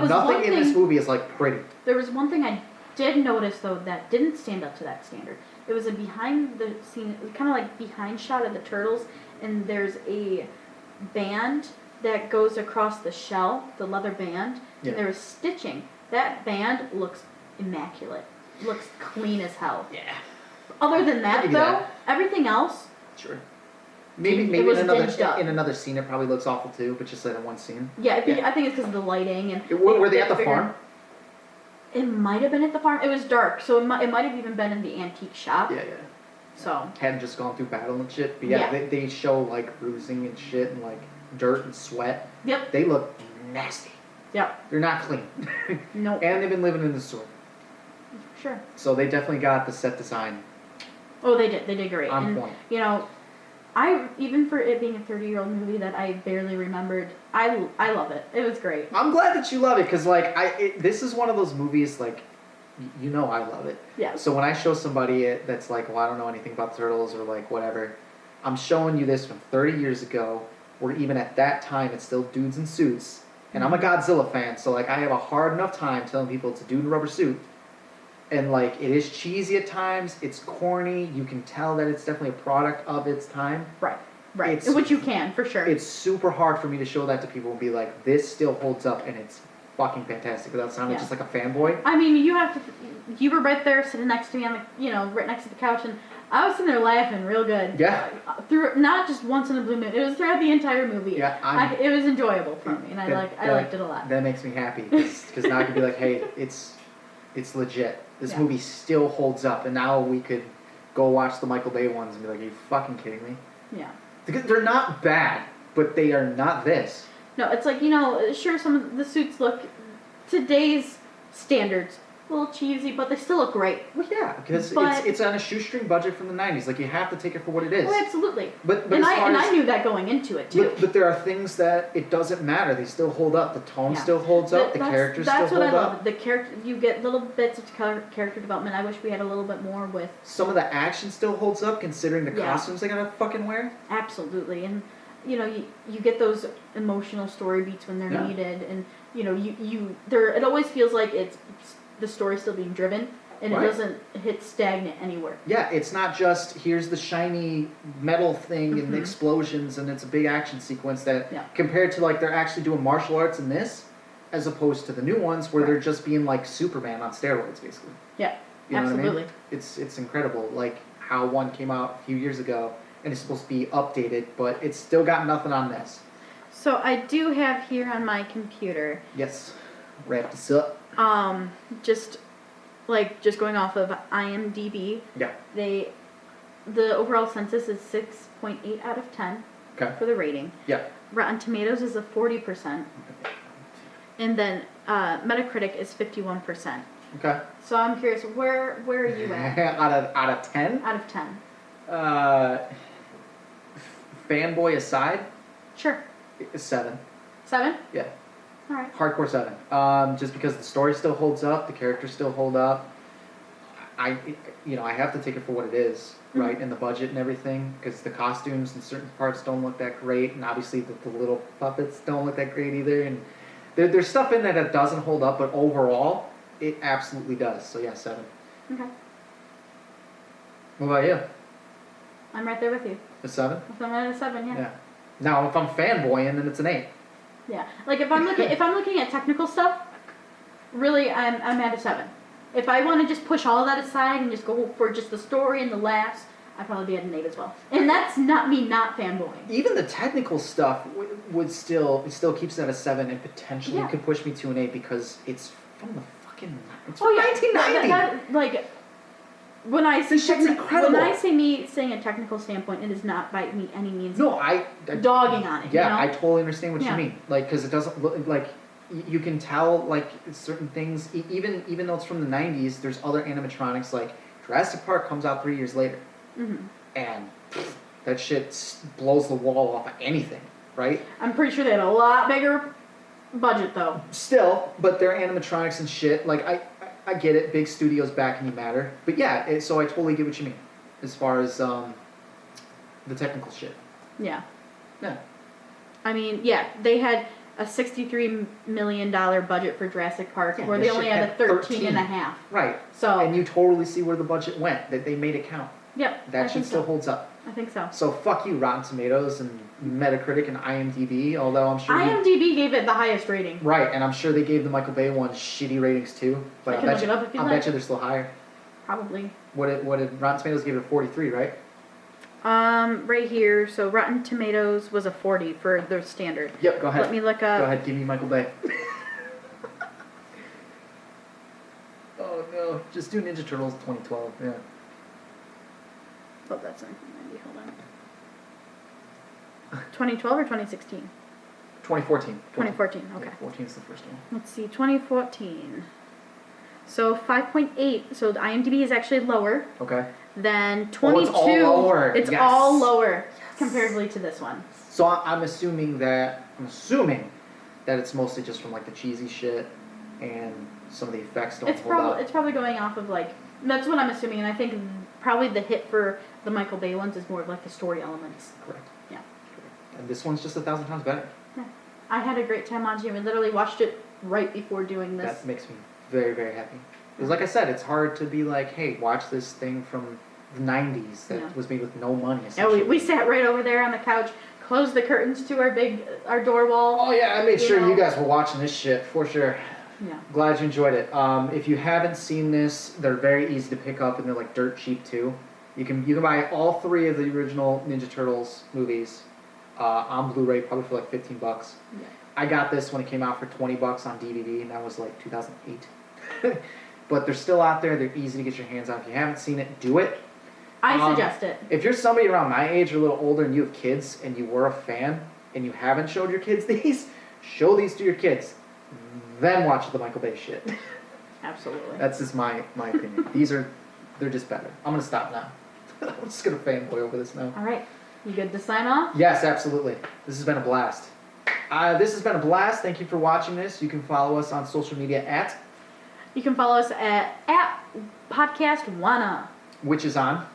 Speaker 2: Nothing in this movie is like pretty.
Speaker 1: There was one thing I did notice though that didn't stand up to that standard. It was a behind the scene, kind of like behind shot of the turtles, and there's a band that goes across the shell, the leather band, and there was stitching. That band looks immaculate. Looks clean as hell.
Speaker 2: Yeah.
Speaker 1: Other than that,
Speaker 2: give you
Speaker 1: though,
Speaker 2: that.
Speaker 1: everything else,
Speaker 2: Sure.
Speaker 1: It
Speaker 2: Maybe
Speaker 1: was
Speaker 2: in
Speaker 1: dinged up.
Speaker 2: another scene it probably looks awful too, but just like in one scene.
Speaker 1: yeah, I think it's because of the lighting and.
Speaker 2: Were they at the
Speaker 1: figured-
Speaker 2: farm?
Speaker 1: It might have been at the farm. It was dark, so it might have even been in the antique shop.
Speaker 2: Yeah.
Speaker 1: So.
Speaker 2: Hadn't just gone through battle and shit. But
Speaker 1: Yeah.
Speaker 2: they show like bruising and shit and like dirt and sweat.
Speaker 1: Yep.
Speaker 2: They look nasty.
Speaker 1: Yep.
Speaker 2: They're not clean.
Speaker 1: Nope.
Speaker 2: And they've been living in the sewer.
Speaker 1: Sure.
Speaker 2: So they definitely got the set design
Speaker 1: Oh, they did. They did great.
Speaker 2: on
Speaker 1: And,
Speaker 2: point.
Speaker 1: you know, even for it being a 30-year-old movie that I barely remembered, I love it. It was great.
Speaker 2: I'm glad that you love it because like this is one of those movies like you know I love it.
Speaker 1: Yeah.
Speaker 2: So when I show somebody it that's like, well, I don't know anything about the Turtles or like whatever, I'm showing you this from 30 years ago, where even at that time it's still dudes in suits, and I'm a Godzilla fan, so like I have a hard enough time telling people it's a dude in a rubber suit, and like it is cheesy at times, it's corny, you can tell that it's definitely a product of its time.
Speaker 1: Right. Right.
Speaker 2: It's-
Speaker 1: Which you can, for sure.
Speaker 2: It's super hard for me to show that to people and be like, this still holds up and it's fucking fantastic without sounding
Speaker 1: Yeah.
Speaker 2: just like a fanboy.
Speaker 1: I mean, you were right there sitting next to me on the, right next to the couch, and I was sitting there laughing real good.
Speaker 2: Yeah.
Speaker 1: Through, not just once in a blue moon, it was throughout the entire movie.
Speaker 2: Yeah,
Speaker 1: it was enjoyable for me, and I liked it a lot.
Speaker 2: That makes me happy because now I can be like, hey, it's legit. This
Speaker 1: Yeah.
Speaker 2: movie still holds up, and now we could go watch the Michael Bay ones and be like, are you fucking kidding me?
Speaker 1: Yeah.
Speaker 2: Because they're not bad, but they are not this.
Speaker 1: No, it's like, sure, some of the suits look, today's standards, a little cheesy, but they still look great.
Speaker 2: Well, yeah, because
Speaker 1: But-
Speaker 2: it's on a shoestring budget from the 90s. Like, you have to take it for what it is.
Speaker 1: Oh, absolutely.
Speaker 2: But
Speaker 1: And
Speaker 2: as far as,
Speaker 1: I knew that going into it, too.
Speaker 2: but there are things that it doesn't matter. They still hold up. The tone
Speaker 1: Yeah.
Speaker 2: still holds up. The
Speaker 1: That's-
Speaker 2: characters still
Speaker 1: That's
Speaker 2: hold
Speaker 1: what I love.
Speaker 2: up.
Speaker 1: The character, you get little bits of character development. I wish we had a little bit more with.
Speaker 2: Some of the action still holds up considering the
Speaker 1: Yeah.
Speaker 2: costumes they gotta fucking wear.
Speaker 1: Absolutely, and you get those emotional story beats when they're
Speaker 2: Yeah.
Speaker 1: needed, and it always feels like it's the story still being driven, and
Speaker 2: Right.
Speaker 1: it doesn't hit stagnant anywhere.
Speaker 2: Yeah, it's not just here's the shiny metal thing and the
Speaker 1: Mhm.
Speaker 2: explosions and it's a big action sequence that
Speaker 1: Yeah.
Speaker 2: compared to like they're actually doing martial arts in this as opposed to the new ones where they're
Speaker 1: Right.
Speaker 2: just being like Superman on steroids basically.
Speaker 1: Yeah,
Speaker 2: You know
Speaker 1: absolutely.
Speaker 2: what I mean? It's incredible like how one came out a few years ago and it's supposed to be updated but it's still got nothing on this.
Speaker 1: So I do have here on my computer,
Speaker 2: Yes. Wrap this up.
Speaker 1: just going off of IMDb,
Speaker 2: Yeah.
Speaker 1: the overall census is 6.8 out of 10
Speaker 2: Okay.
Speaker 1: for the rating.
Speaker 2: Yeah.
Speaker 1: Rotten Tomatoes is a 40%, and then Metacritic is 51%.
Speaker 2: Okay.
Speaker 1: So I'm curious, where are you at
Speaker 2: out of 10?
Speaker 1: out of 10?
Speaker 2: Fanboy aside,
Speaker 1: Sure.
Speaker 2: 7.
Speaker 1: 7?
Speaker 2: Yeah.
Speaker 1: All right.
Speaker 2: Hardcore 7. Just because the story still holds up, the characters still hold up. I have to take it for what it is, right? And the budget and everything, because the costumes in certain parts don't look that great, and obviously the little puppets don't look that great either. And there's stuff in there that doesn't hold up, but overall, it absolutely does. So yeah, 7.
Speaker 1: Okay.
Speaker 2: What about you?
Speaker 1: I'm right there with you.
Speaker 2: A 7?
Speaker 1: If I'm at a 7, yeah.
Speaker 2: Yeah. Now, if I'm fanboying, then it's an 8.
Speaker 1: Yeah. Like if I'm looking at technical stuff, really I'm at a 7. If I want to just push all of that aside and just go for just the story and the laughs, I'd probably be at an 8 as well. And that's not me not fanboying.
Speaker 2: Even the technical stuff would still keeps it at a 7 and potentially
Speaker 1: Yeah.
Speaker 2: could push me to an 8 because it's from the fucking it's
Speaker 1: Oh
Speaker 2: from
Speaker 1: yeah,
Speaker 2: 1990.
Speaker 1: that, like when I say
Speaker 2: This shit's incredible.
Speaker 1: when I say me saying a technical standpoint, it is not by me any means
Speaker 2: No, I
Speaker 1: dogging on it.
Speaker 2: yeah, I
Speaker 1: you know?
Speaker 2: totally understand what
Speaker 1: Yeah.
Speaker 2: you mean. Like, because it doesn't look like you can tell like certain things. Even though it's from the 90s, there's other animatronics like Jurassic Park comes out 3 years later, and that shit blows the wall off of anything, right?
Speaker 1: I'm pretty sure they had a lot bigger budget though.
Speaker 2: Still, but they're animatronics and shit. Like I get it. Big studios backing you matter, but yeah. So I totally get what you mean as far as the technical shit.
Speaker 1: Yeah.
Speaker 2: Yeah.
Speaker 1: I mean, yeah, they had a $63 million budget for Jurassic Park,
Speaker 2: Yeah,
Speaker 1: where
Speaker 2: this
Speaker 1: they only
Speaker 2: shit
Speaker 1: had a
Speaker 2: had
Speaker 1: 13 and a half.
Speaker 2: Right.
Speaker 1: So,
Speaker 2: And you totally see where the budget went. That they made it count.
Speaker 1: yep,
Speaker 2: That
Speaker 1: I
Speaker 2: shit
Speaker 1: think
Speaker 2: still
Speaker 1: so.
Speaker 2: holds up.
Speaker 1: I think so.
Speaker 2: So fuck you, Rotten Tomatoes and Metacritic and IMDb. Although I'm sure.
Speaker 1: IMDb gave it the highest rating.
Speaker 2: Right, and I'm sure they gave the Michael Bay one shitty ratings too. But
Speaker 1: I can look it up if you
Speaker 2: I
Speaker 1: like.
Speaker 2: bet you they're still higher.
Speaker 1: Probably.
Speaker 2: What did Rotten Tomatoes give it? 43, right?
Speaker 1: Right here, so Rotten Tomatoes was a 40 for the standard.
Speaker 2: Yep. Go ahead.
Speaker 1: Let me look up.
Speaker 2: Go ahead. Give me Michael Bay. Oh no! Just do Ninja Turtles 2012. Yeah.
Speaker 1: Oh, that's 1990. Hold on. 2012 or 2016?
Speaker 2: 2014.
Speaker 1: 2014. Okay.
Speaker 2: 14 is the first one.
Speaker 1: Let's see. 2014. So 5.8. So the IMDb is actually lower
Speaker 2: Okay.
Speaker 1: than 22.
Speaker 2: It's all lower.
Speaker 1: It's
Speaker 2: Yes.
Speaker 1: all lower comparatively to this one.
Speaker 2: So I'm assuming that it's mostly just from like the cheesy shit and some of the effects don't hold up.
Speaker 1: It's probably going off of like, that's what I'm assuming, and I think probably the hit for the Michael Bay ones is more of like the story elements.
Speaker 2: Correct.
Speaker 1: Yeah.
Speaker 2: And this one's just 1,000 times better.
Speaker 1: Yeah. I had a great time watching it. We literally watched it right before doing this.
Speaker 2: That makes me very, very happy. Because like I said, it's hard to be like, hey, watch this thing from the 90s that was made with no money,
Speaker 1: Yeah,
Speaker 2: essentially.
Speaker 1: we sat right over there on the couch, closed the curtains to our door wall.
Speaker 2: Oh yeah, I made sure you guys were watching this shit, for sure.
Speaker 1: Yeah.
Speaker 2: Glad you enjoyed it. If you haven't seen this, they're very easy to pick up and they're like dirt cheap too. You can buy all 3 of the original Ninja Turtles movies on Blu-ray, probably for like $15.
Speaker 1: Yeah.
Speaker 2: I got this when it came out for $20 on DVD, and that was like 2008. But they're still out there. They're easy to get your hands on. If you haven't seen it, do it.
Speaker 1: I suggest it.
Speaker 2: If you're somebody around my age or a little older and you have kids and you were a fan and you haven't showed your kids these, show these to your kids. Then watch the Michael Bay shit.
Speaker 1: Absolutely.
Speaker 2: That's just my opinion. They're just better. I'm going to stop now. I'm just going to fanboy over this now.
Speaker 1: All right. You good to sign off?
Speaker 2: Yes, absolutely. This has been a blast. This has been a blast. Thank you for watching this. You can follow us on social media at...
Speaker 1: You can follow us at Podcast Wanna.
Speaker 2: Which is on?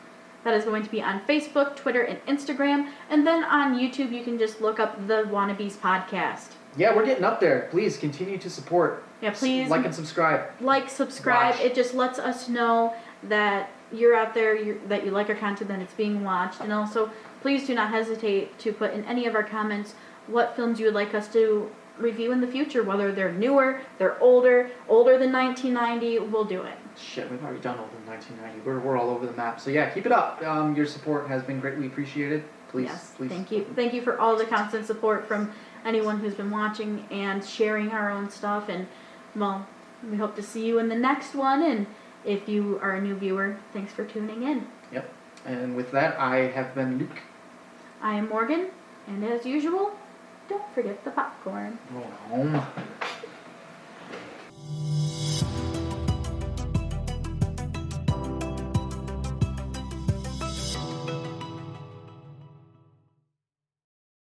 Speaker 1: That is going to be on Facebook, Twitter, and Instagram. And then on YouTube, you can just look up the Wannabes Podcast.
Speaker 2: Yeah, we're getting up there. Please continue to support.
Speaker 1: Yeah, please.
Speaker 2: Like and subscribe.
Speaker 1: Subscribe.
Speaker 2: Watch.
Speaker 1: It just lets us know that you're out there, that you like our content, that it's being watched. And also, please do not hesitate to put in any of our comments what films you would like us to review in the future, whether they're newer, they're older than 1990, we'll do it.
Speaker 2: Shit, we've already done older than 1990. We're all over the map. So yeah, keep it up. Your support has been greatly appreciated. Please,
Speaker 1: Yes,
Speaker 2: please.
Speaker 1: thank you. Thank you for all the constant support from anyone who's been watching and sharing our own stuff. And, well, we hope to see you in the next one. And if you are a new viewer, thanks for tuning in.
Speaker 2: Yep. And with that, I have been Luke.
Speaker 1: I am Morgan, and as usual, don't forget the popcorn.
Speaker 2: Going home.